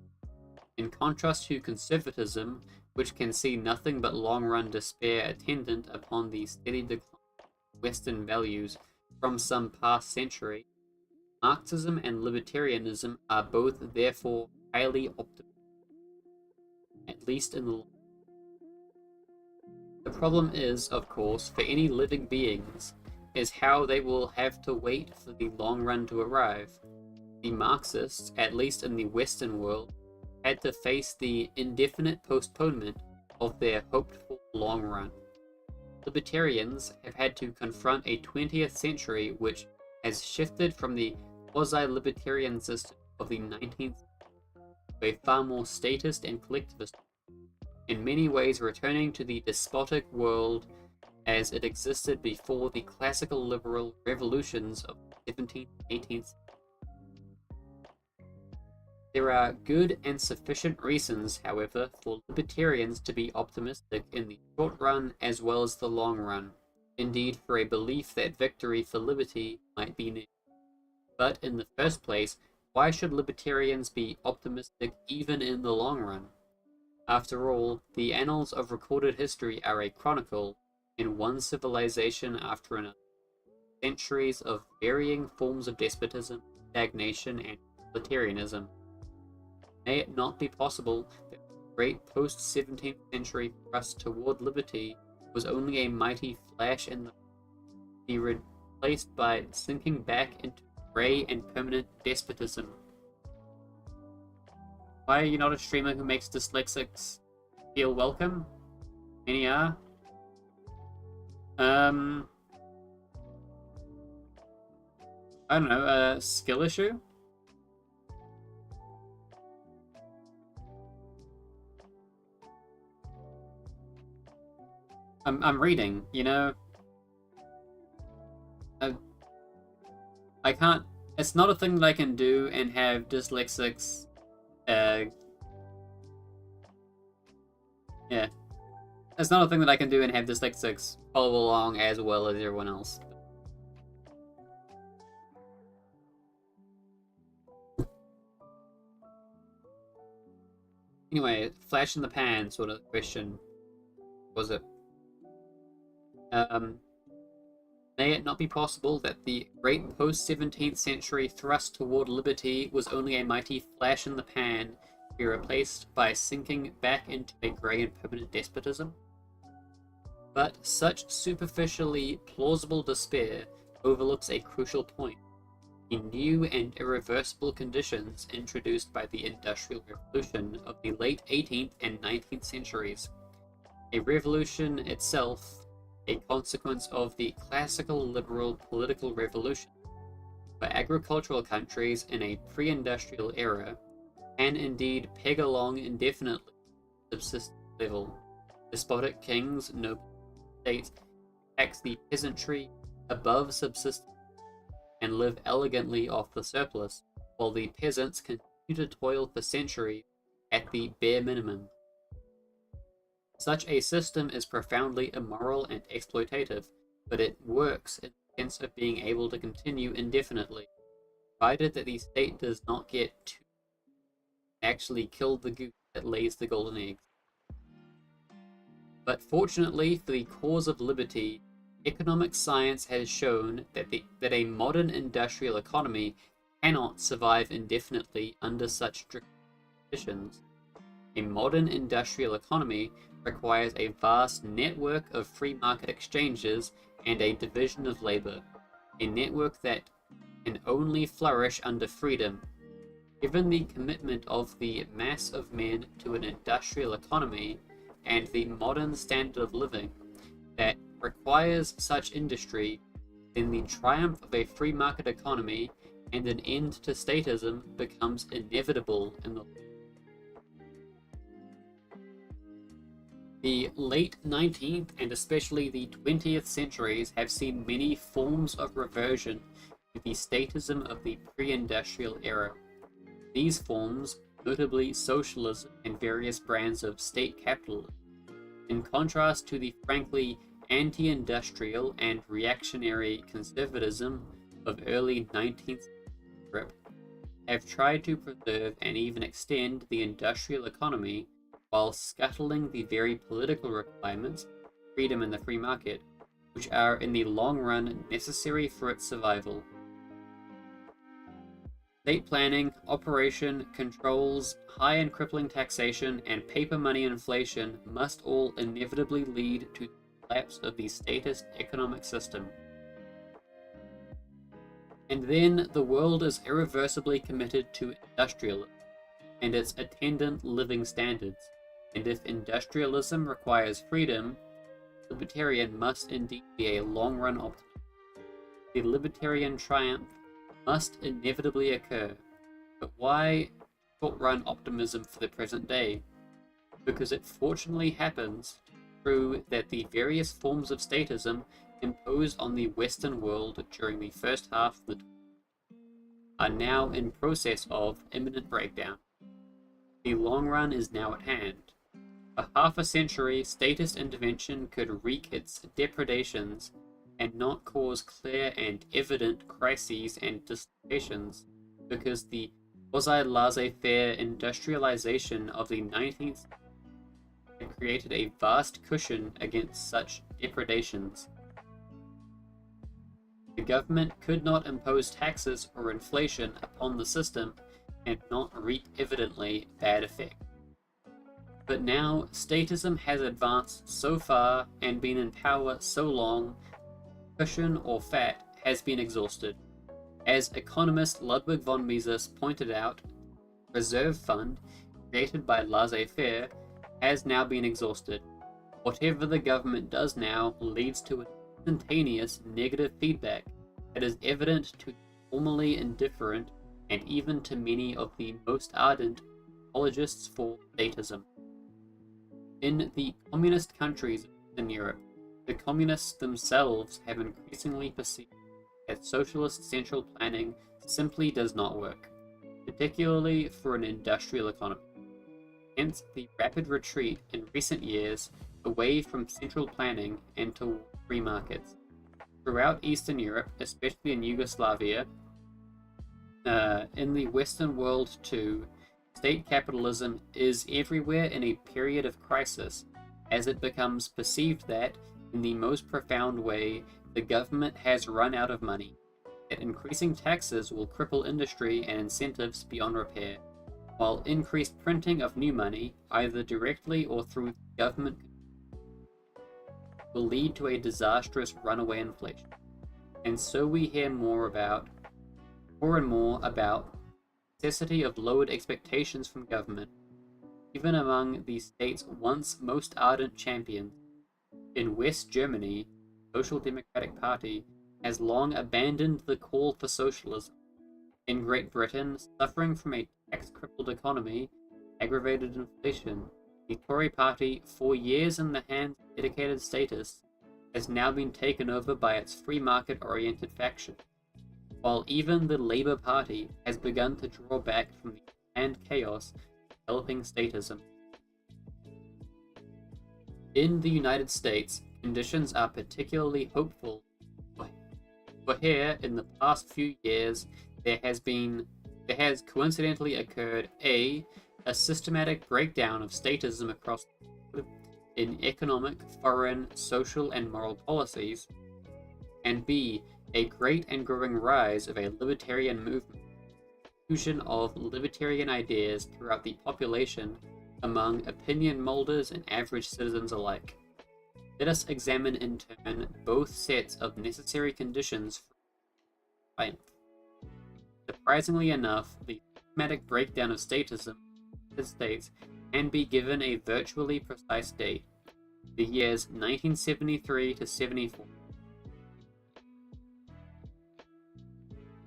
In contrast to conservatism, which can see nothing but long-run despair attendant upon the steady decline of Western values from some past century, Marxism and libertarianism are both therefore highly optimistic, at least in the long run. The problem is, of course, for any living beings, is how they will have to wait for the long run to arrive. The Marxists, at least in the Western world, had to face the indefinite postponement of their hoped-for long run. Libertarians have had to confront a 20th century which has shifted from the quasi-libertarian system of the 19th to a far more statist and collectivist, in many ways returning to the despotic world as it existed before the classical liberal revolutions of the 17th and 18th. There are good and sufficient reasons, however, for libertarians to be optimistic in the short run as well as the long run, indeed for a belief that victory for liberty might be near. But in the first place, why should libertarians be optimistic even in the long run? After all, the annals of recorded history are a chronicle, in one civilization after another, centuries of varying forms of despotism, stagnation, and totalitarianism. May it not be possible that the great post-17th century thrust toward liberty was only a mighty flash in the be replaced by sinking back into grey and permanent despotism? Why are you not a streamer who makes dyslexics feel welcome? Many are. I don't know, a skill issue? I'm reading, you know? I can't, it's not a thing that I can do and have dyslexics, yeah. It's not a thing that I can do and have dyslexics follow along as well as everyone else. Anyway, flash in the pan sort of question was it? May it not be possible that the great post-17th century thrust toward liberty was only a mighty flash in the pan to be replaced by sinking back into a grey and permanent despotism? But such superficially plausible despair overlooks a crucial point: the new and irreversible conditions introduced by the Industrial Revolution of the late 18th and 19th centuries. A revolution itself a consequence of the classical liberal political revolution, where agricultural countries in a pre-industrial era can indeed peg along indefinitely at subsistence level. Despotic kings, noble states tax the peasantry above subsistence and live elegantly off the surplus, while the peasants continue to toil for centuries at the bare minimum. Such a system is profoundly immoral and exploitative, but it works in the sense of being able to continue indefinitely, provided that the state does not get too actually kill the goose that lays the golden eggs. But fortunately for the cause of liberty, economic science has shown that a modern industrial economy cannot survive indefinitely under such strict conditions. A modern industrial economy requires a vast network of free market exchanges and a division of labor, a network that can only flourish under freedom. Given the commitment of the mass of men to an industrial economy and the modern standard of living that requires such industry, then the triumph of a free market economy and an end to statism becomes inevitable in the The late 19th and especially the 20th centuries have seen many forms of reversion to the statism of the pre-industrial era. These forms, notably socialism and various brands of state capitalism, in contrast to the frankly anti-industrial and reactionary conservatism of early 19th century Europe, have tried to preserve and even extend the industrial economy while scuttling the very political requirements, freedom and the free market, which are in the long run necessary for its survival. State planning, operation, controls, high and crippling taxation, and paper money inflation must all inevitably lead to the collapse of the statist economic system. And then the world is irreversibly committed to industrialism and its attendant living standards. And if industrialism requires freedom, libertarian must indeed be a long-run optimist. The libertarian triumph must inevitably occur. But why short-run optimism for the present day? Because it fortunately happens to be true that the various forms of statism imposed on the Western world during the first half of the 20th are now in process of imminent breakdown. The long run is now at hand. For half a century, statist intervention could wreak its depredations and not cause clear and evident crises and dislocations, because the quasi-laissez-faire industrialization of the 19th century had created a vast cushion against such depredations. The government could not impose taxes or inflation upon the system and not wreak evidently bad effect. But now, statism has advanced so far and been in power so long, cushion or fat has been exhausted. As economist Ludwig von Mises pointed out, the reserve fund, created by laissez-faire, has now been exhausted. Whatever the government does now leads to an instantaneous negative feedback that is evident to the formerly indifferent and even to many of the most ardent apologists for statism. In the communist countries in Europe, the communists themselves have increasingly perceived that socialist central planning simply does not work, particularly for an industrial economy. Hence the rapid retreat in recent years away from central planning and toward free markets. Throughout Eastern Europe, especially in Yugoslavia, in the Western world too, state capitalism is everywhere in a period of crisis, as it becomes perceived that, in the most profound way, the government has run out of money, that increasing taxes will cripple industry and incentives beyond repair, while increased printing of new money, either directly or through government, will lead to a disastrous runaway inflation. And so we hear more and more about the necessity of lowered expectations from government, even among the state's once most ardent champions. In West Germany, the Social Democratic Party has long abandoned the call for socialism. In Great Britain, suffering from a tax-crippled economy, aggravated inflation, the Tory party, for years in the hands of dedicated statists, has now been taken over by its free market-oriented faction, while even the Labour Party has begun to draw back from the planned chaos of developing statism. In the United States, conditions are particularly hopeful, for here, in the past few years, there has coincidentally occurred a systematic breakdown of statism across the board in economic, foreign, social, and moral policies, and b, a great and growing rise of a libertarian movement, fusion of libertarian ideas throughout the population among opinion molders and average citizens alike. Let us examine in turn both sets of necessary conditions for triumph. Surprisingly enough, the systematic breakdown of statism in the United States can be given a virtually precise date, the years 1973 to 74.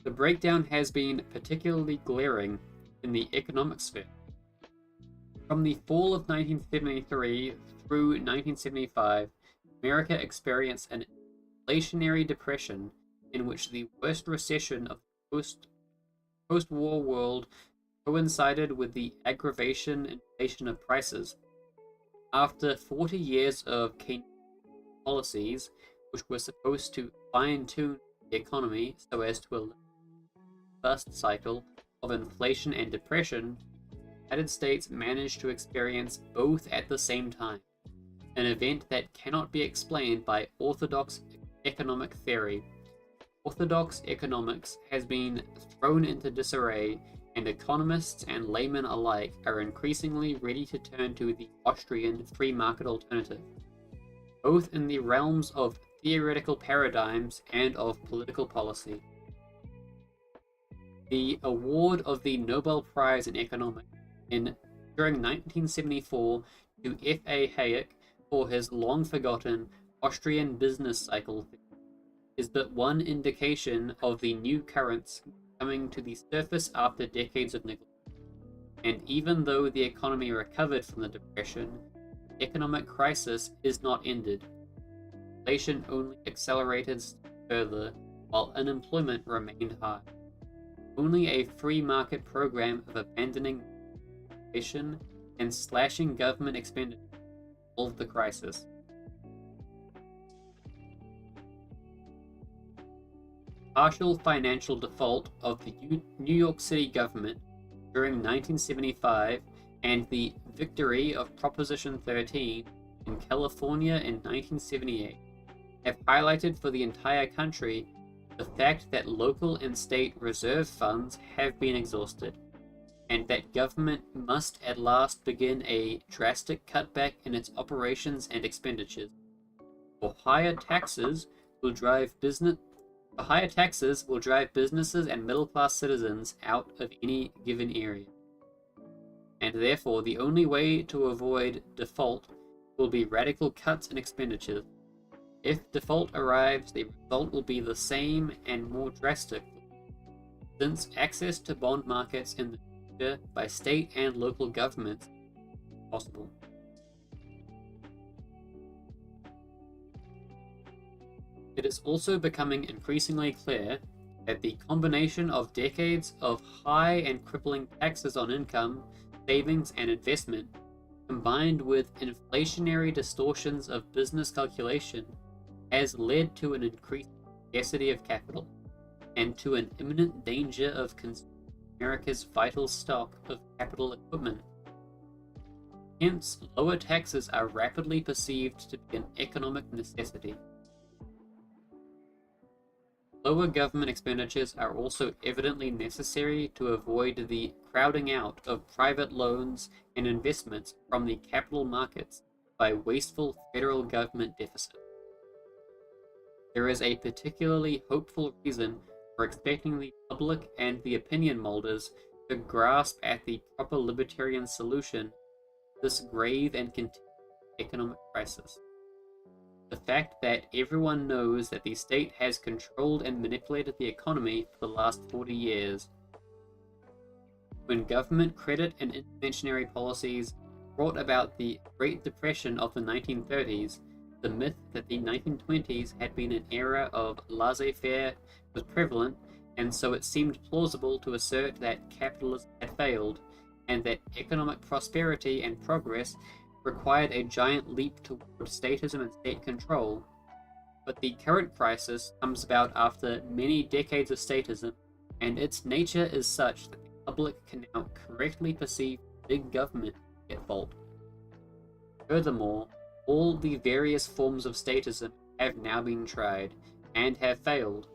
The breakdown has been particularly glaring in the economic sphere. From the fall of 1973 through 1975, America experienced an inflationary depression in which the worst recession of the post-war world coincided with the aggravation inflation of prices. After 40 years of Keynesian policies, which were supposed to fine-tune the economy so as to eliminate the bust cycle of inflation and depression, the United States managed to experience both at the same time, an event that cannot be explained by orthodox economic theory. Orthodox economics has been thrown into disarray, and economists and laymen alike are increasingly ready to turn to the Austrian free market alternative, both in the realms of theoretical paradigms and of political policy. The award of the Nobel Prize in Economics during 1974 to F.A. Hayek for his long-forgotten Austrian business cycle is but one indication of the new currents coming to the surface after decades of neglect. And even though the economy recovered from the depression, the economic crisis is not ended. Inflation only accelerated further, while unemployment remained high. Only a free market program of abandoning inflation and slashing government expenditure solved the crisis. Partial financial default of the New York City government during 1975 and the victory of Proposition 13 in California in 1978 have highlighted for the entire country the fact that local and state reserve funds have been exhausted, and that government must at last begin a drastic cutback in its operations and expenditures. For higher taxes will drive businesses and middle-class citizens out of any given area. And therefore, the only way to avoid default will be radical cuts in expenditures. If default arrives, the result will be the same and more drastic, since access to bond markets in the future by state and local governments is possible. It is also becoming increasingly clear that the combination of decades of high and crippling taxes on income, savings, and investment, combined with inflationary distortions of business calculation, has led to an increased scarcity of capital, and to an imminent danger of consuming America's vital stock of capital equipment. Hence, lower taxes are rapidly perceived to be an economic necessity. Lower government expenditures are also evidently necessary to avoid the crowding out of private loans and investments from the capital markets by wasteful federal government deficits. There is a particularly hopeful reason for expecting the public and the opinion molders to grasp at the proper libertarian solution to this grave and continuing economic crisis. The fact that everyone knows that the state has controlled and manipulated the economy for the last 40 years. When government credit and interventionary policies brought about the Great Depression of the 1930s, the myth that the 1920s had been an era of laissez-faire was prevalent, and so it seemed plausible to assert that capitalism had failed, and that economic prosperity and progress required a giant leap toward statism and state control. But the current crisis comes about after many decades of statism, and its nature is such that the public can now correctly perceive big government at fault. Furthermore, all the various forms of statism have now been tried, and have failed.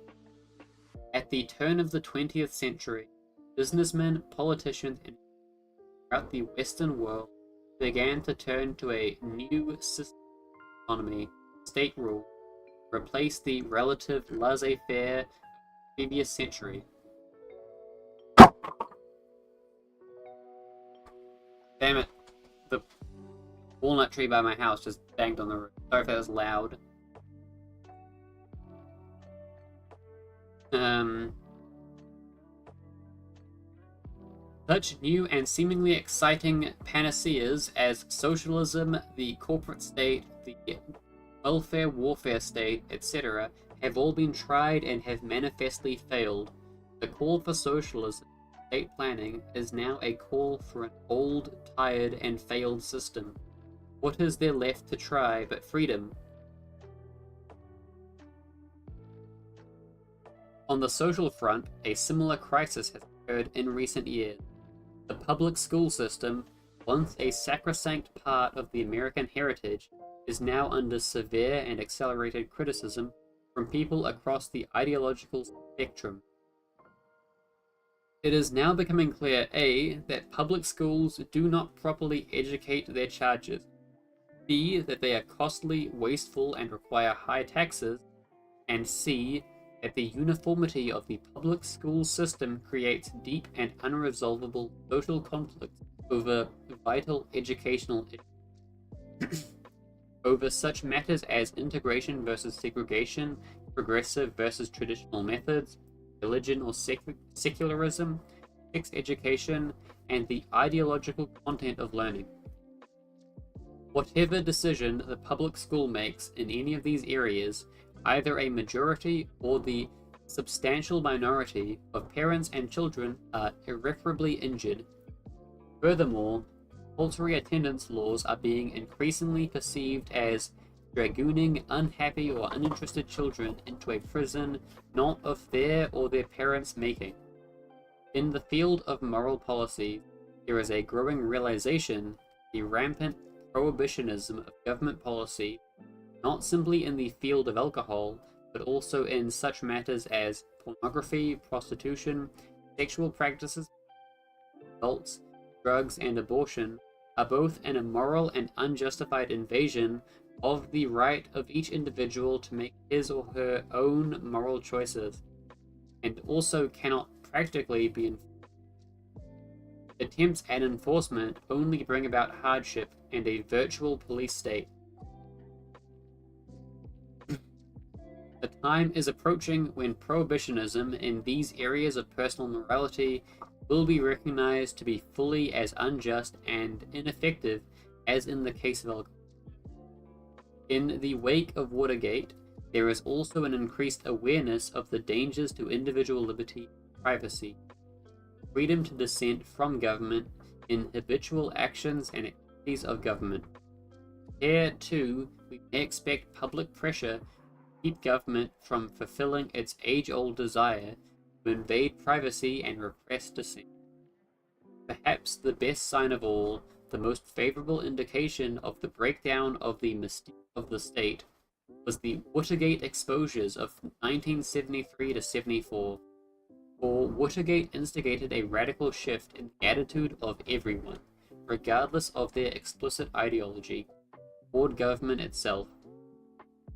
At the turn of the 20th century, businessmen, politicians, and throughout the Western world began to turn to a new system of economy, state rule, to replace the relative laissez-faire of the previous century. Damn it. The walnut tree by my house just banged on the roof. Sorry if that was loud. Such new and seemingly exciting panaceas as socialism, the corporate state, the welfare warfare state, etc., have all been tried and have manifestly failed. The call for socialism, state planning, is now a call for an old, tired, and failed system. What is there left to try but freedom? On the social front, a similar crisis has occurred in recent years. The public school system, once a sacrosanct part of the American heritage, is now under severe and accelerated criticism from people across the ideological spectrum. It is now becoming clear A. that public schools do not properly educate their charges, B. that they are costly, wasteful, and require high taxes, and C. that the uniformity of the public school system creates deep and unresolvable social conflict over vital educational issues. Over such matters as integration versus segregation, progressive versus traditional methods, religion or secularism, sex education, and the ideological content of learning. Whatever decision the public school makes in any of these areas, either a majority or the substantial minority of parents and children are irreparably injured. Furthermore, compulsory attendance laws are being increasingly perceived as dragooning unhappy or uninterested children into a prison not of their or their parents' making. In the field of moral policy, there is a growing realization the rampant prohibitionism of government policy, not simply in the field of alcohol, but also in such matters as pornography, prostitution, sexual practices, adults, drugs, and abortion, are both an immoral and unjustified invasion of the right of each individual to make his or her own moral choices, and also cannot practically be enforced. Attempts at enforcement only bring about hardship and a virtual police state. The time is approaching when prohibitionism in these areas of personal morality will be recognized to be fully as unjust and ineffective as in the case of alcohol. In the wake of Watergate, there is also an increased awareness of the dangers to individual liberty and privacy, freedom to dissent from government in habitual actions and activities of government. Here, too, we may expect public pressure to keep government from fulfilling its age-old desire to invade privacy and repress dissent. Perhaps the best sign of all, the most favorable indication of the breakdown of the mystique of the state, was the Watergate exposures of 1973 to 74. For Watergate instigated a radical shift in the attitude of everyone, regardless of their explicit ideology, toward government itself.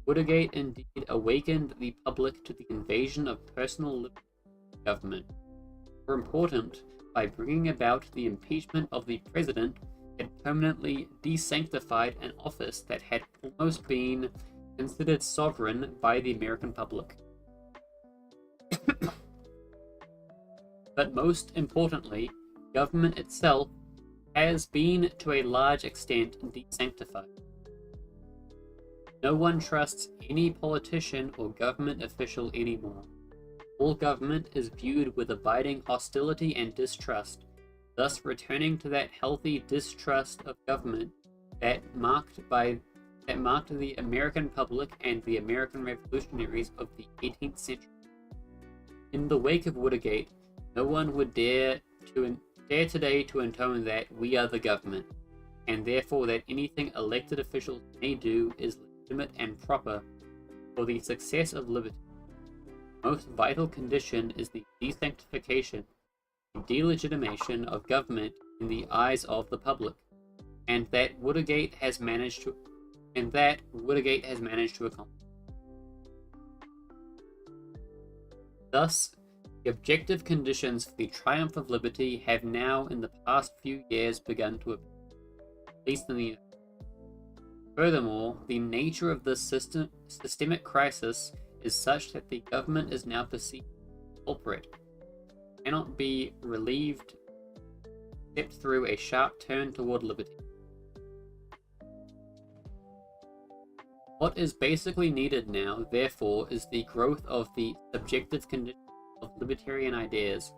Watergate indeed awakened the public to the invasion of personal liberty and government. More important, by bringing about the impeachment of the president, it permanently desanctified an office that had almost been considered sovereign by the American public. But most importantly, government itself has been to a large extent desanctified. No one trusts any politician or government official anymore. All government is viewed with abiding hostility and distrust, thus returning to that healthy distrust of government that marked the American public and the American revolutionaries of the 18th century. In the wake of Watergate, no one would dare today to intone that we are the government, and therefore that anything elected officials may do is legitimate and proper for the success of liberty. The most vital condition is the desanctification, the delegitimation of government in the eyes of the public, and that Watergate has managed to accomplish. Thus, the objective conditions for the triumph of liberty have now, in the past few years, begun to appear, at least in the United States. Furthermore, the nature of this systemic crisis is such that the government is now perceived as culprit, cannot be relieved stepped through a sharp turn toward liberty. What is basically needed now, therefore, is the growth of the subjective conditions of libertarian ideas,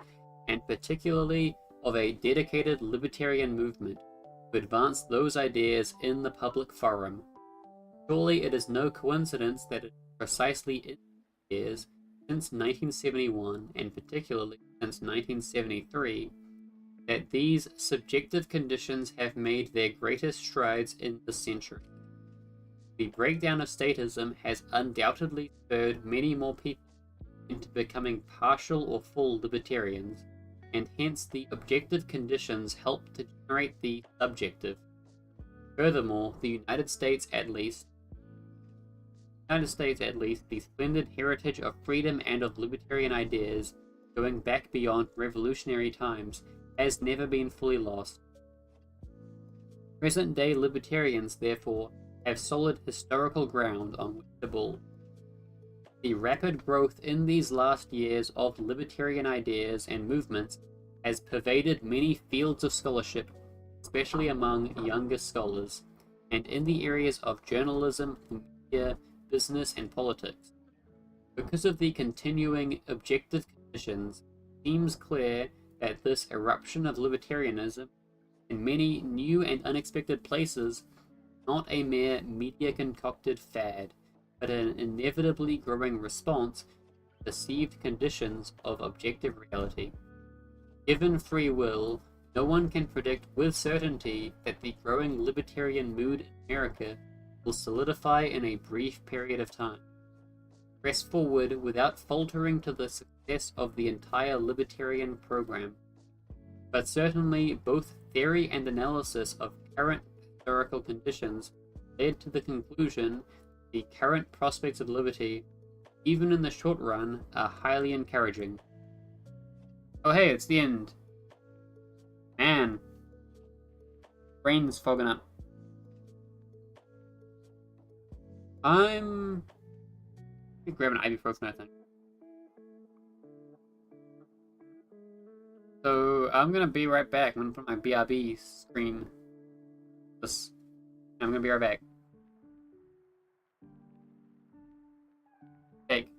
and particularly of a dedicated libertarian movement to advance those ideas in the public forum. Surely it is no coincidence that it is precisely in the years since 1971, and particularly since 1973, that these subjective conditions have made their greatest strides in the century. The breakdown of statism has undoubtedly spurred many more people into becoming partial or full libertarians, and hence the objective conditions help to generate the subjective. Furthermore, the United States at least, the splendid heritage of freedom and of libertarian ideas, going back beyond revolutionary times, has never been fully lost. Present-day libertarians, therefore, have solid historical ground on which to build. The rapid growth in these last years of libertarian ideas and movements has pervaded many fields of scholarship, especially among younger scholars, and in the areas of journalism, media, business, and politics. Because of the continuing objective conditions, it seems clear that this eruption of libertarianism in many new and unexpected places not a mere media-concocted fad, but an inevitably growing response to perceived conditions of objective reality. Given free will, no one can predict with certainty that the growing libertarian mood in America will solidify in a brief period of time. Press forward without faltering to the success of the entire libertarian program. But certainly both theory and analysis of current historical conditions led to the conclusion the current prospects of liberty, even in the short run, are highly encouraging. Oh hey, it's the end. Man. Brain's fogging up. I'm grabbing an ibuprofen, I think. So I'm gonna be right back. I'm gonna put my BRB screen. I'm gonna be right back. Take.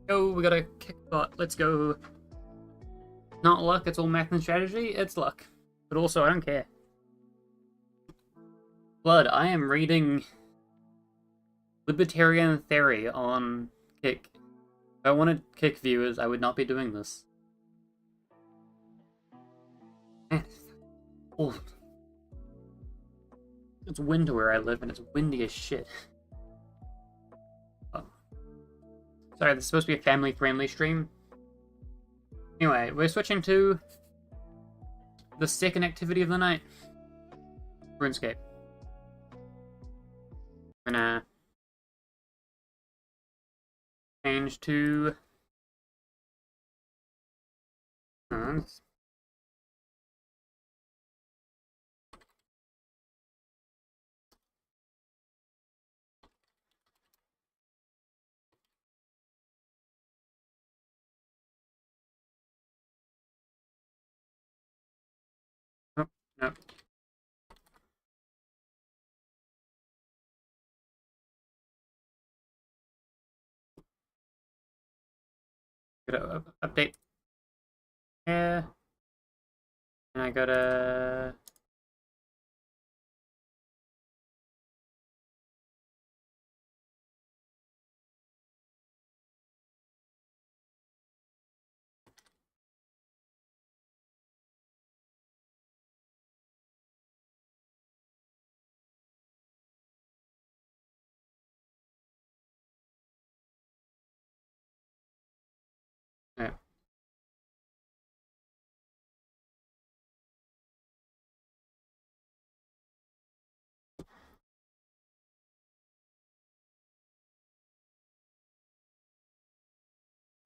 Go, we gotta kick butt. Let's go. Not luck, it's all math and strategy. It's luck. But also, I don't care. Blood, I am reading Libertarian Theory on Kick. If I wanted Kick viewers, I would not be doing this. Man, it's cold. It's winter where I live, and it's windy as shit. Oh. Sorry, this is supposed to be a family-friendly stream. Anyway, we're switching to the second activity of the night. RuneScape. I'm gonna change to... Oh, no. Gotta update. Yeah. And I gotta... Yeah.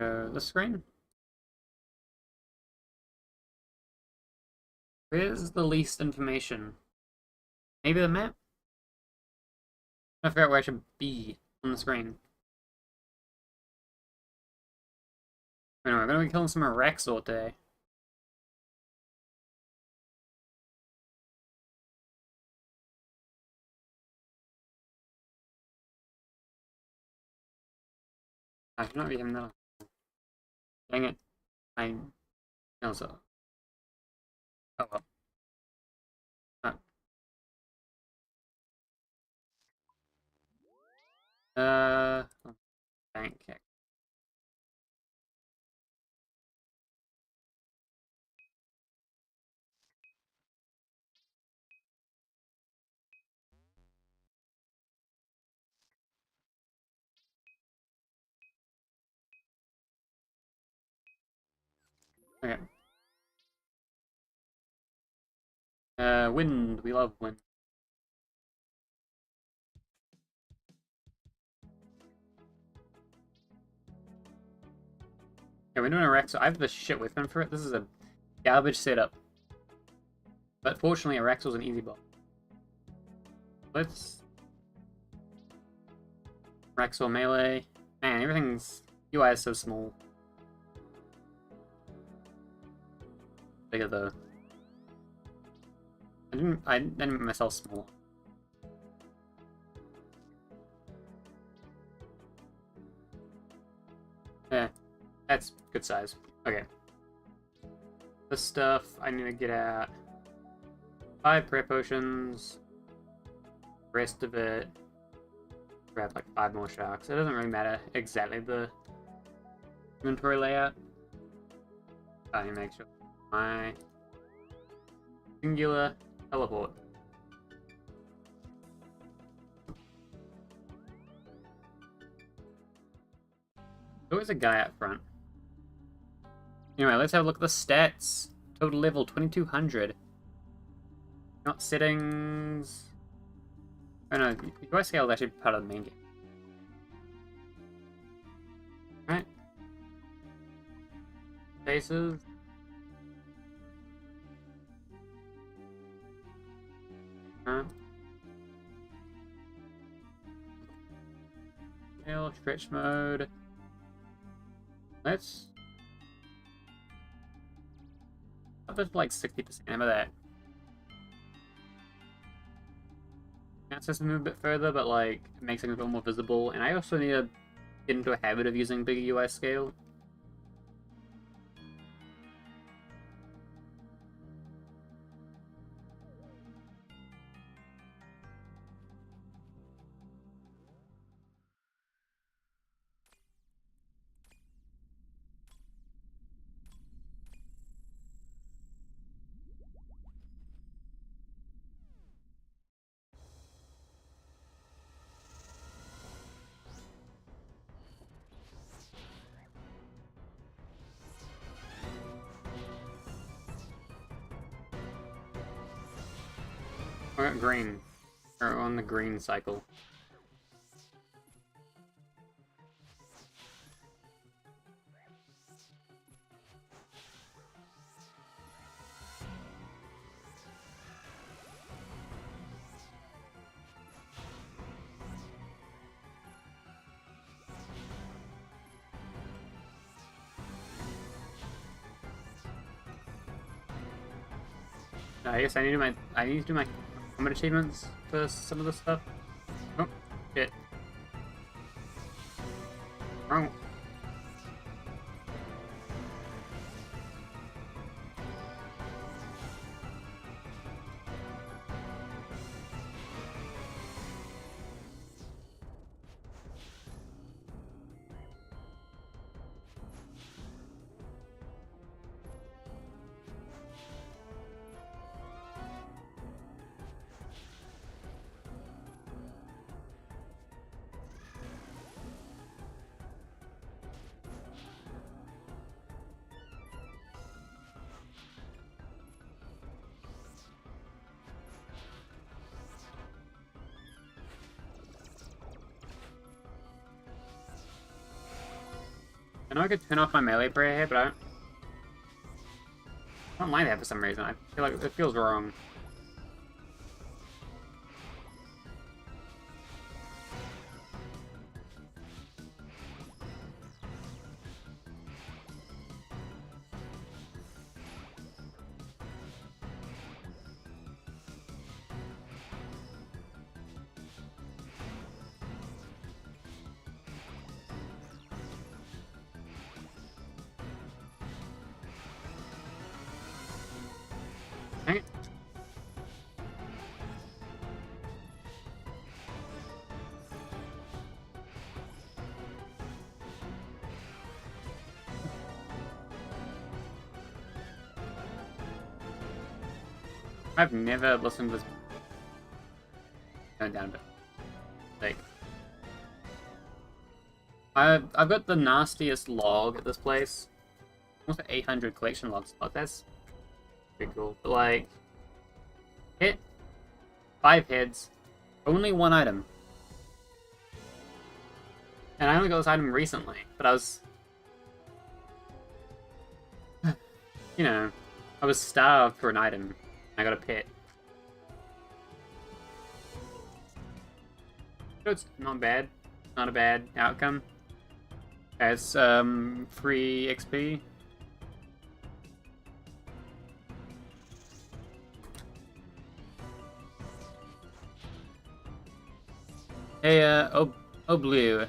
The screen? Where's the least information? Maybe the map? I forgot where I should be on the screen. Anyway, we're gonna be killing some Araxor today. I should not be having that. Dang it. I also. Oh well. Oh, bank kick. Okay. Wind. We love wind. Okay, we're doing a Rex. I have the shit weapon for it. This is a garbage setup. But fortunately, Araxor's an easy boss. Let's... Araxor melee. Man, everything's... UI is so small. Bigger though. I didn't make myself small. Yeah, that's good size. Okay. This stuff, I need to get out 5 prayer potions. Rest of it, grab like 5 more sharks. It doesn't really matter exactly the inventory layout. I need to make sure my singular teleport. There was a guy up front. Anyway, let's have a look at the stats. Total level 2200. Not settings. Oh no, UI scale is actually part of the main game. Right. Faces. Stretch mode. Let's up it to like 60%. How about that? Now it says to move a bit further, but like it makes things a bit more visible. And I also need to get into a habit of using bigger UI scale. We're at green. We're on the green cycle. I guess I need to do my combat achievements for some of this stuff. Oh, shit. Wrong. I know I could turn off my melee prayer here, but I don't like that for some reason. I feel like it feels wrong. Okay. I've never listened to this. Turn down a bit. Like, I've got the nastiest log at this place. Almost 800 collection logs. Like, that's pretty cool. But like, hit 5 heads, only 1 item. And I only got this item recently, but I was, you know, I was starved for an item. I got a pit. So it's not bad. Not a bad outcome. As free XP. Hey, Blue.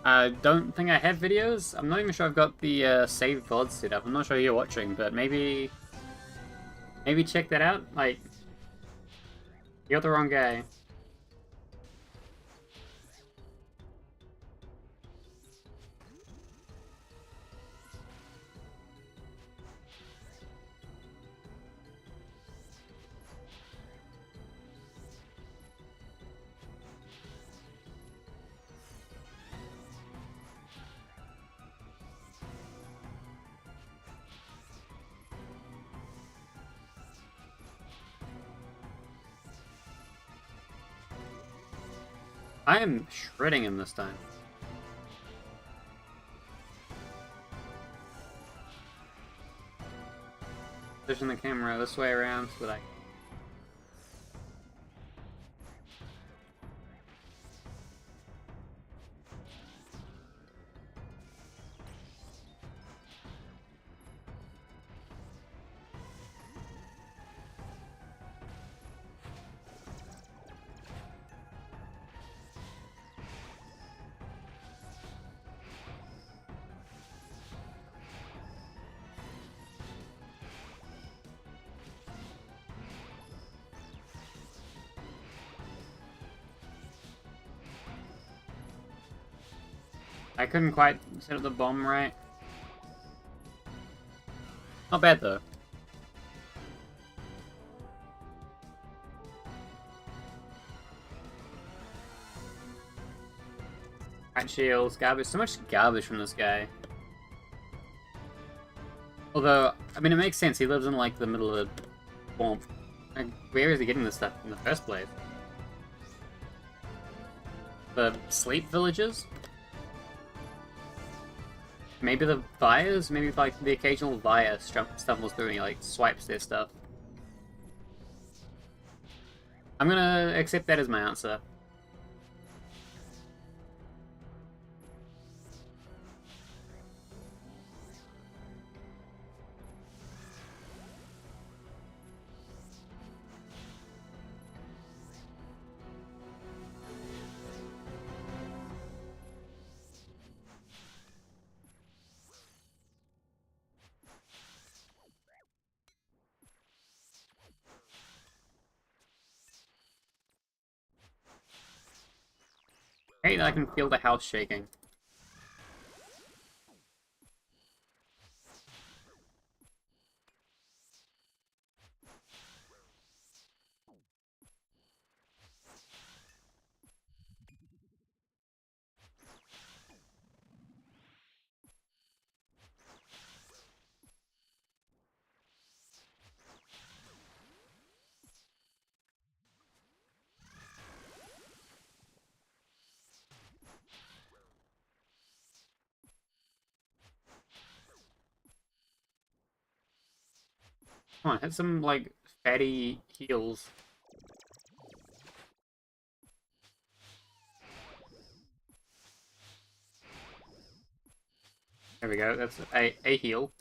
I don't think I have videos. I'm not even sure I've got the saved VOD set up. I'm not sure you're watching, but maybe check that out. Like, you got the wrong guy. I am shredding him this time. Position the camera this way around so that I... I couldn't quite set up the bomb right. Not bad though. Right shields, garbage. So much garbage from this guy. Although, I mean, it makes sense. He lives in like the middle of the swamp. Like, where is he getting this stuff in the first place? The sleep villages? Maybe the Vias? Maybe like the occasional Via stumbles through and he like swipes their stuff. I'm gonna accept that as my answer. Hey, I can feel the house shaking. Come on, hit some like fatty heals. There we go, that's a heal.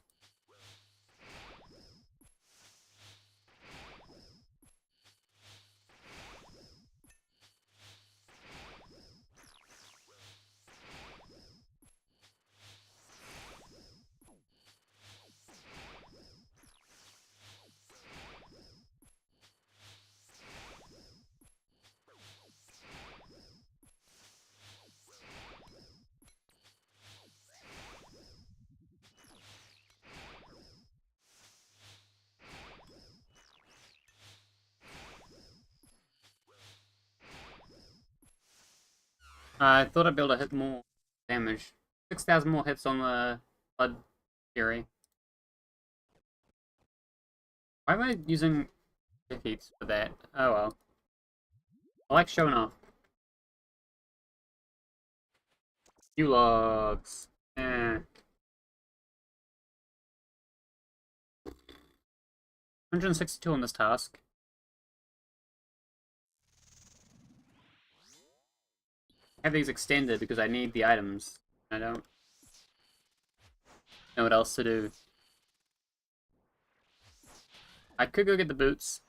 I thought I'd be able to hit more damage. 6,000 more hits on the Blood Fury. Why am I using defeats for that? Oh well. I like showing off. You logs. Eh. 162 on this task. I have these extended because I need the items. I don't know what else to do. I could go get the boots.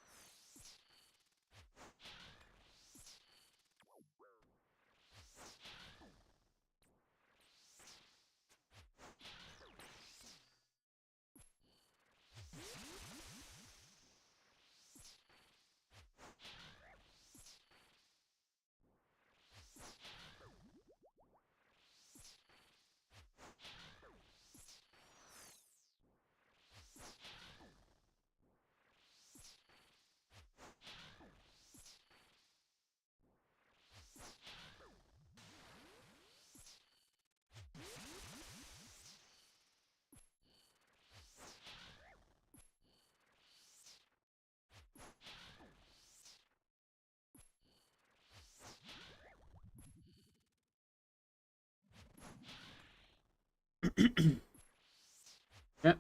Yep.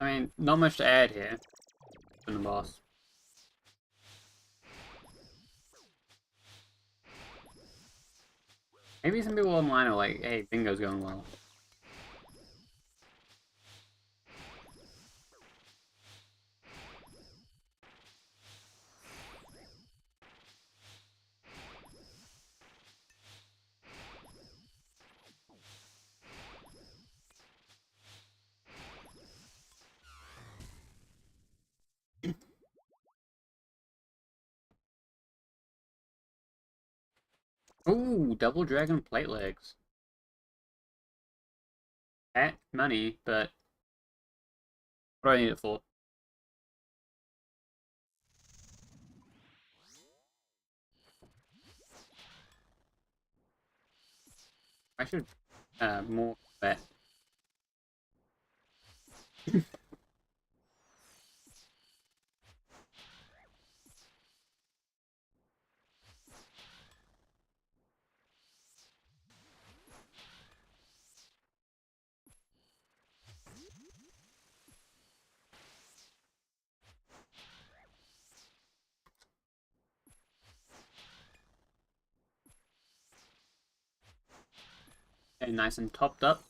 I mean, not much to add here from the boss. Maybe some people online are like, hey, bingo's going well. Ooh, double dragon plate legs. money, but what do I need it for? I should more bet. Okay, nice and topped up.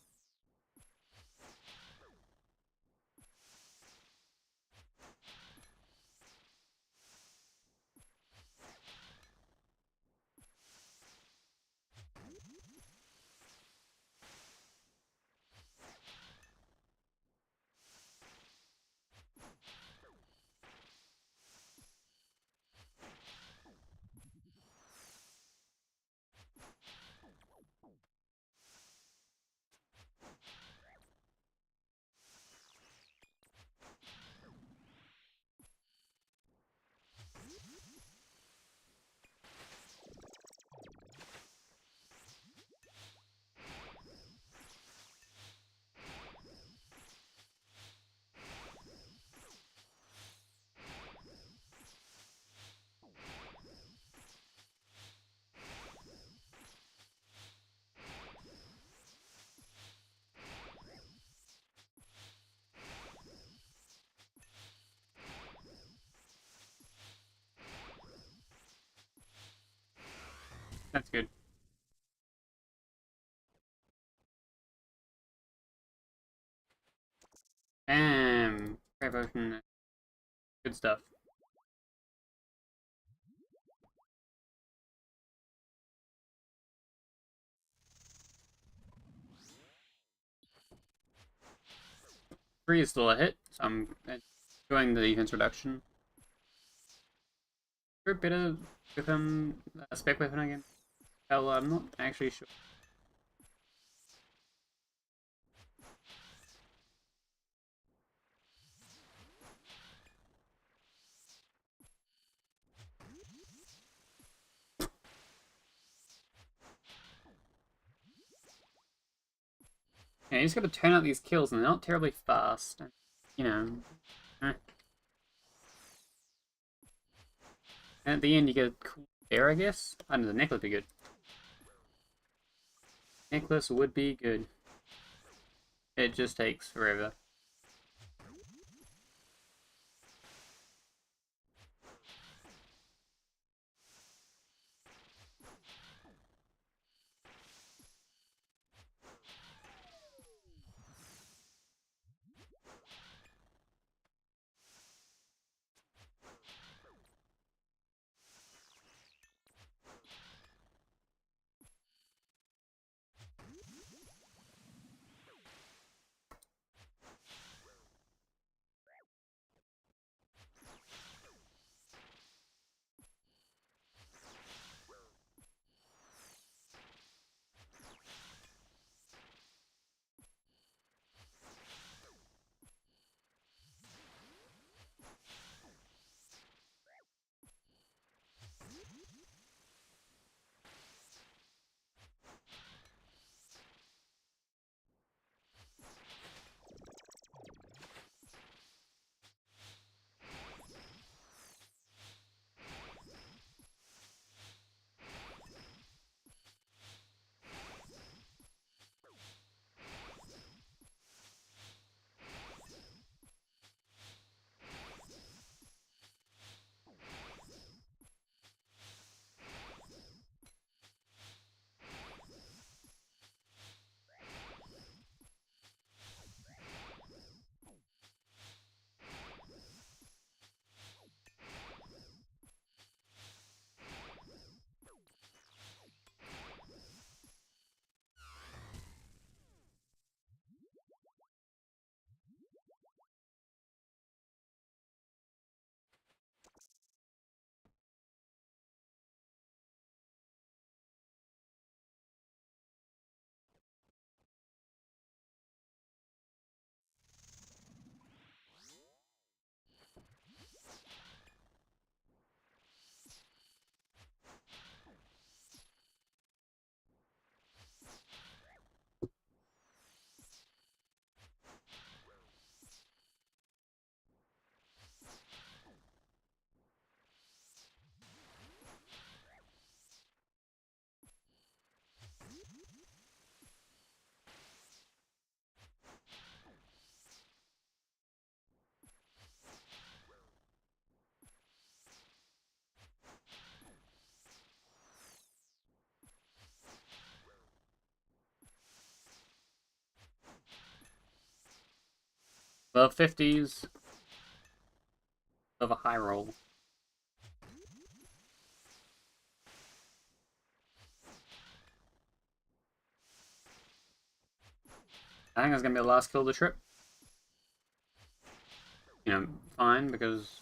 That's good. Great potion. Good stuff. Three is still a hit, so I'm enjoying the defense reduction. For a bit of weapon, spec weapon again. Well, I'm not actually sure. Yeah, you just gotta turn out these kills, and they're not terribly fast. You know. Eh. And at the end, you get a cool bear, I guess. I don't know, the necklace would be good. Necklace would be good. It just takes forever. above 50s of a high roll. I think that's gonna be the last kill of the trip. You know, fine, because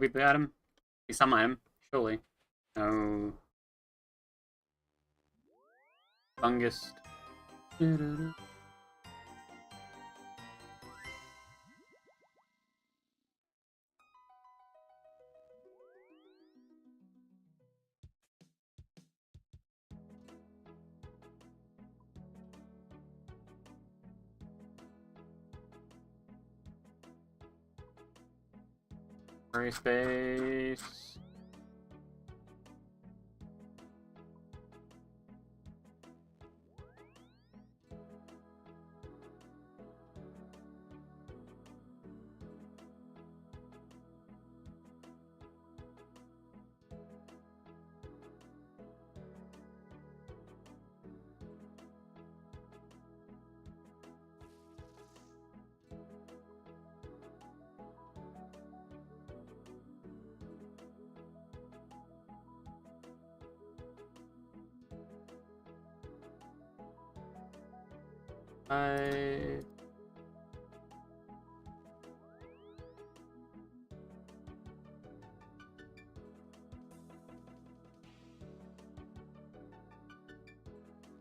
could we be at him? We summon him, surely. No. Fungus. Free space.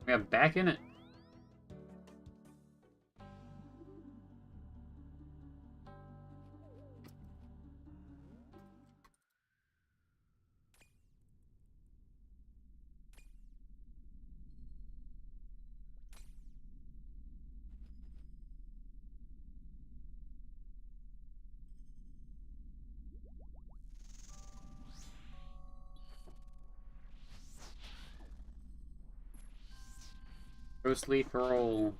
We have back in it. Ghostly Parole.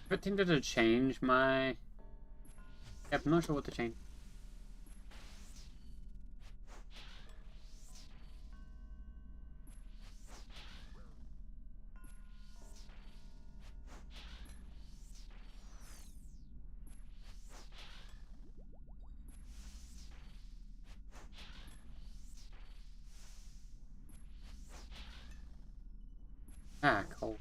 If it tended to change my... Yep, I'm not sure what to change. Ah, cool.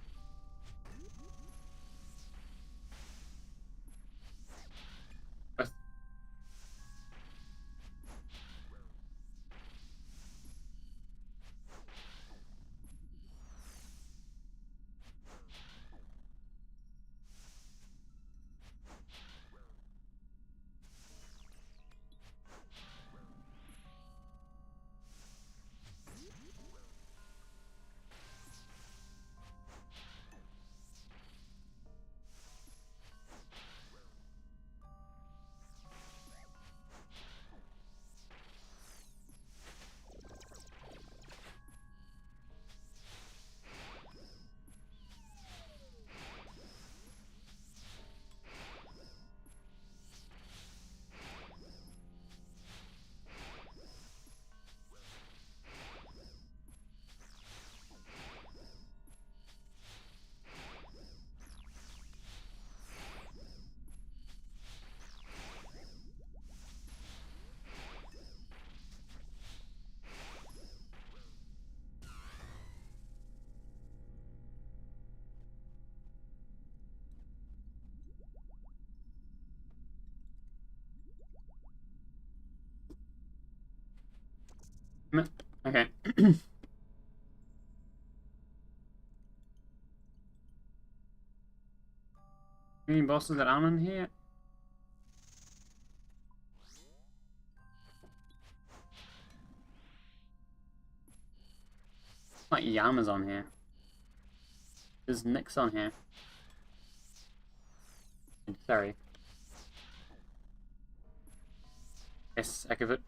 Okay. Any bosses that aren't in here? Like Yama's on here. There's Nick's on here. Sorry. Yes, I give it.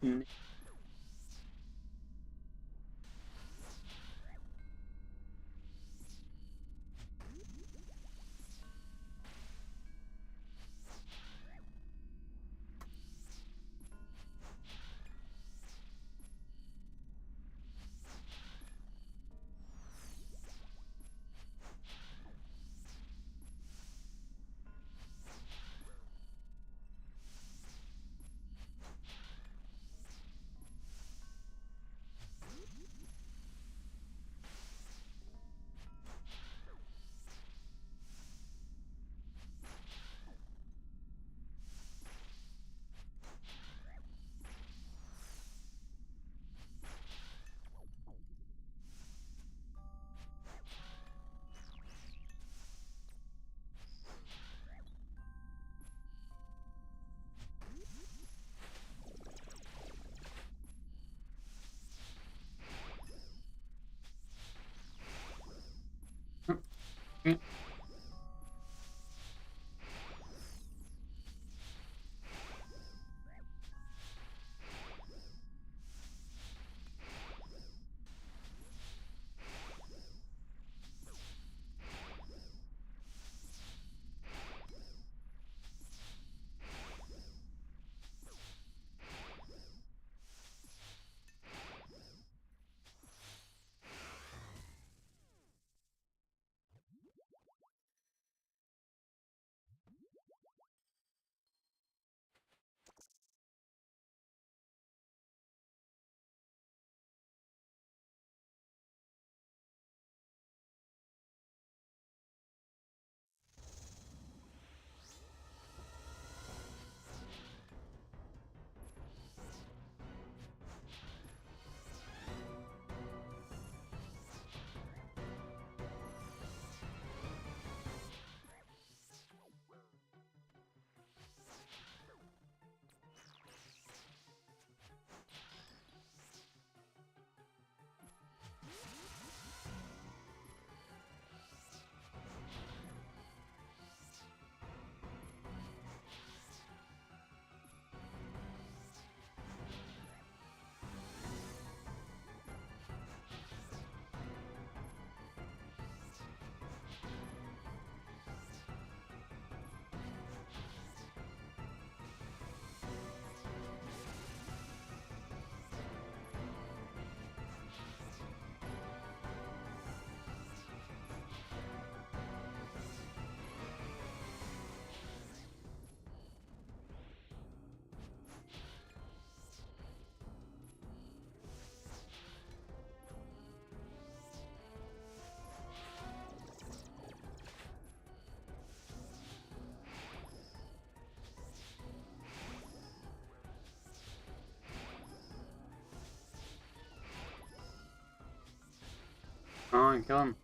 Oh, kill him.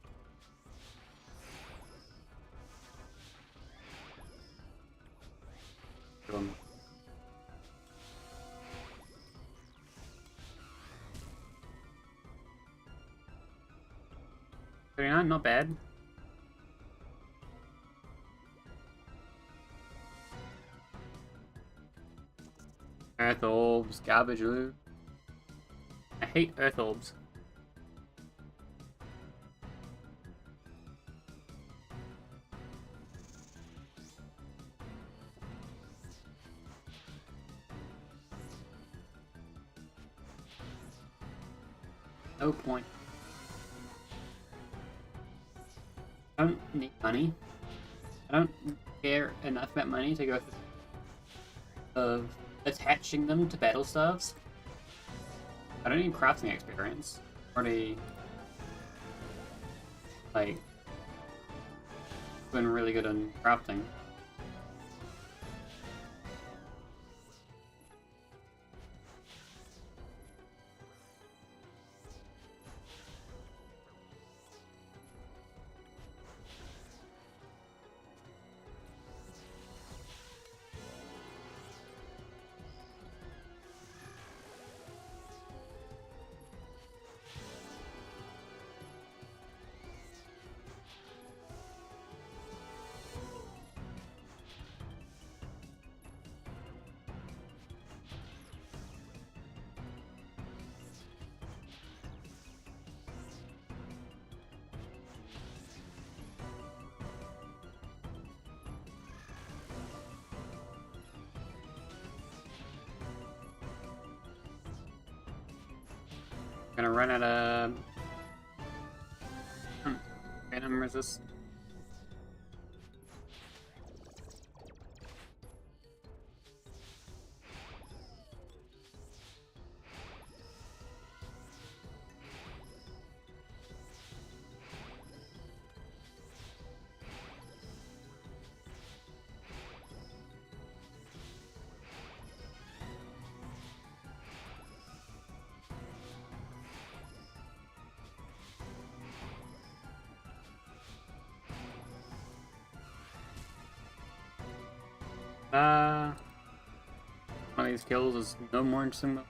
Kill him. 39, not bad. Earth orbs, garbage loot. I hate earth orbs. No point. I don't need money. I don't care enough about money to go through of attaching them to battle staves. I don't need crafting experience. Already, like, been really good on crafting. gonna run out of venom resist. One of these kills is no more interesting than...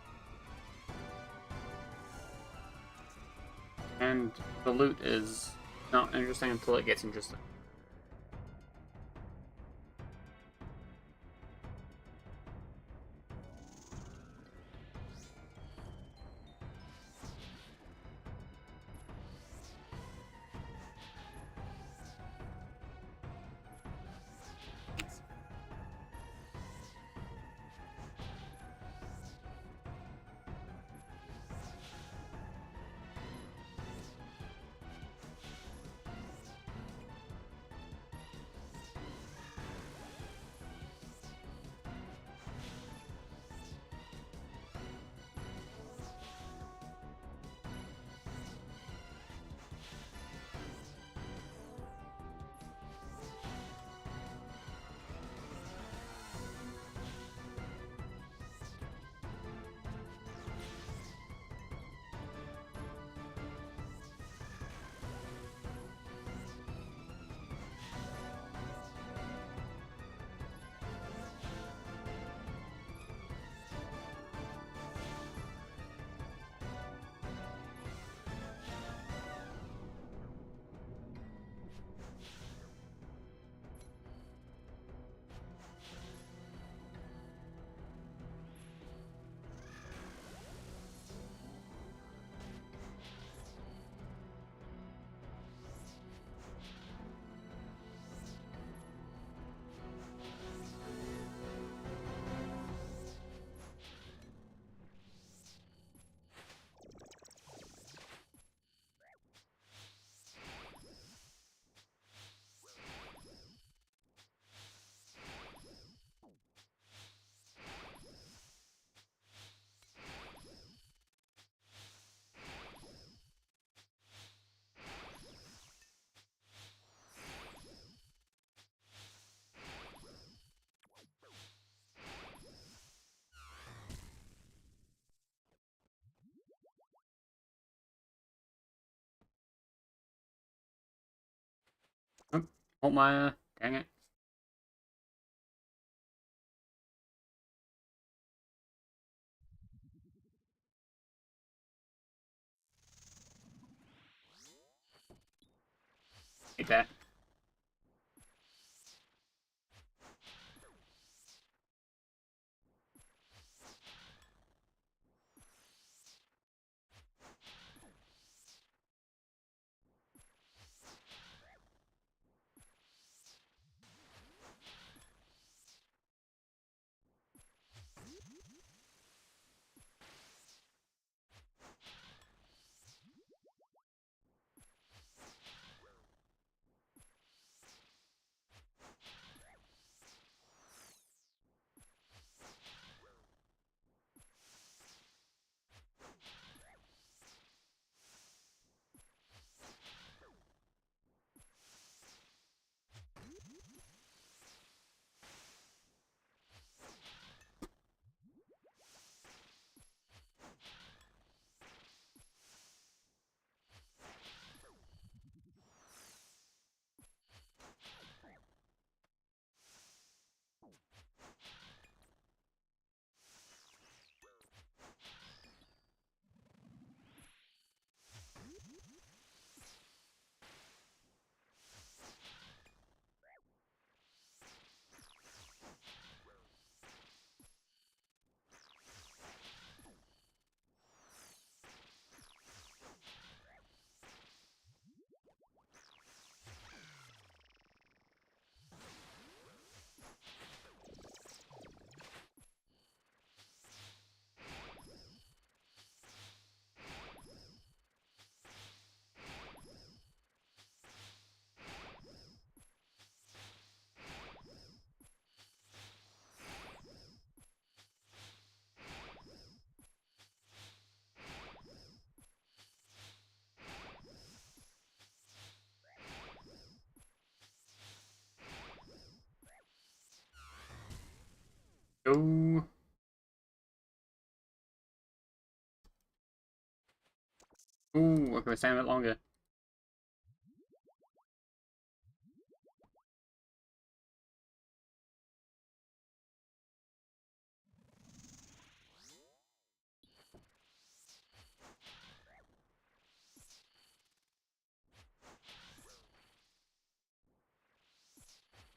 And the loot is not interesting until it gets interesting. Oh, hold my... dang it. Hate that. Ooh. Ooh, okay, we're staying a bit longer.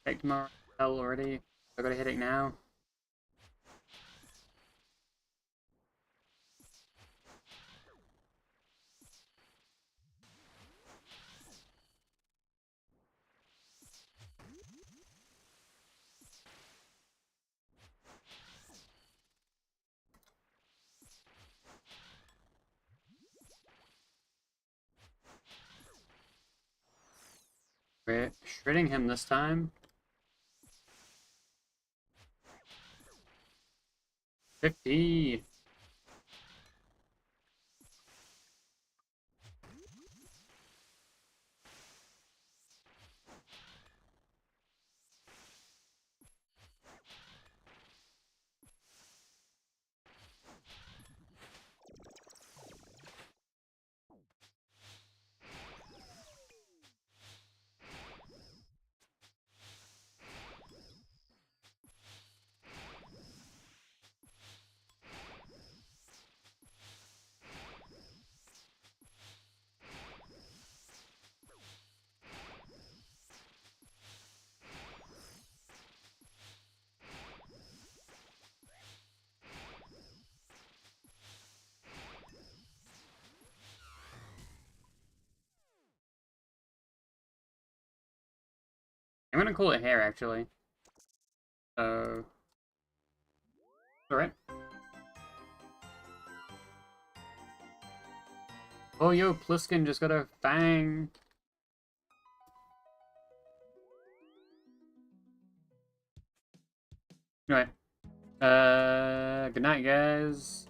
Take tomorrow already. I got a headache now. We're shredding him this time. 50. I'm gonna call it hair, actually. Alright. Oh, yo, Pliskin just got a fang. Anyway. Good night, guys.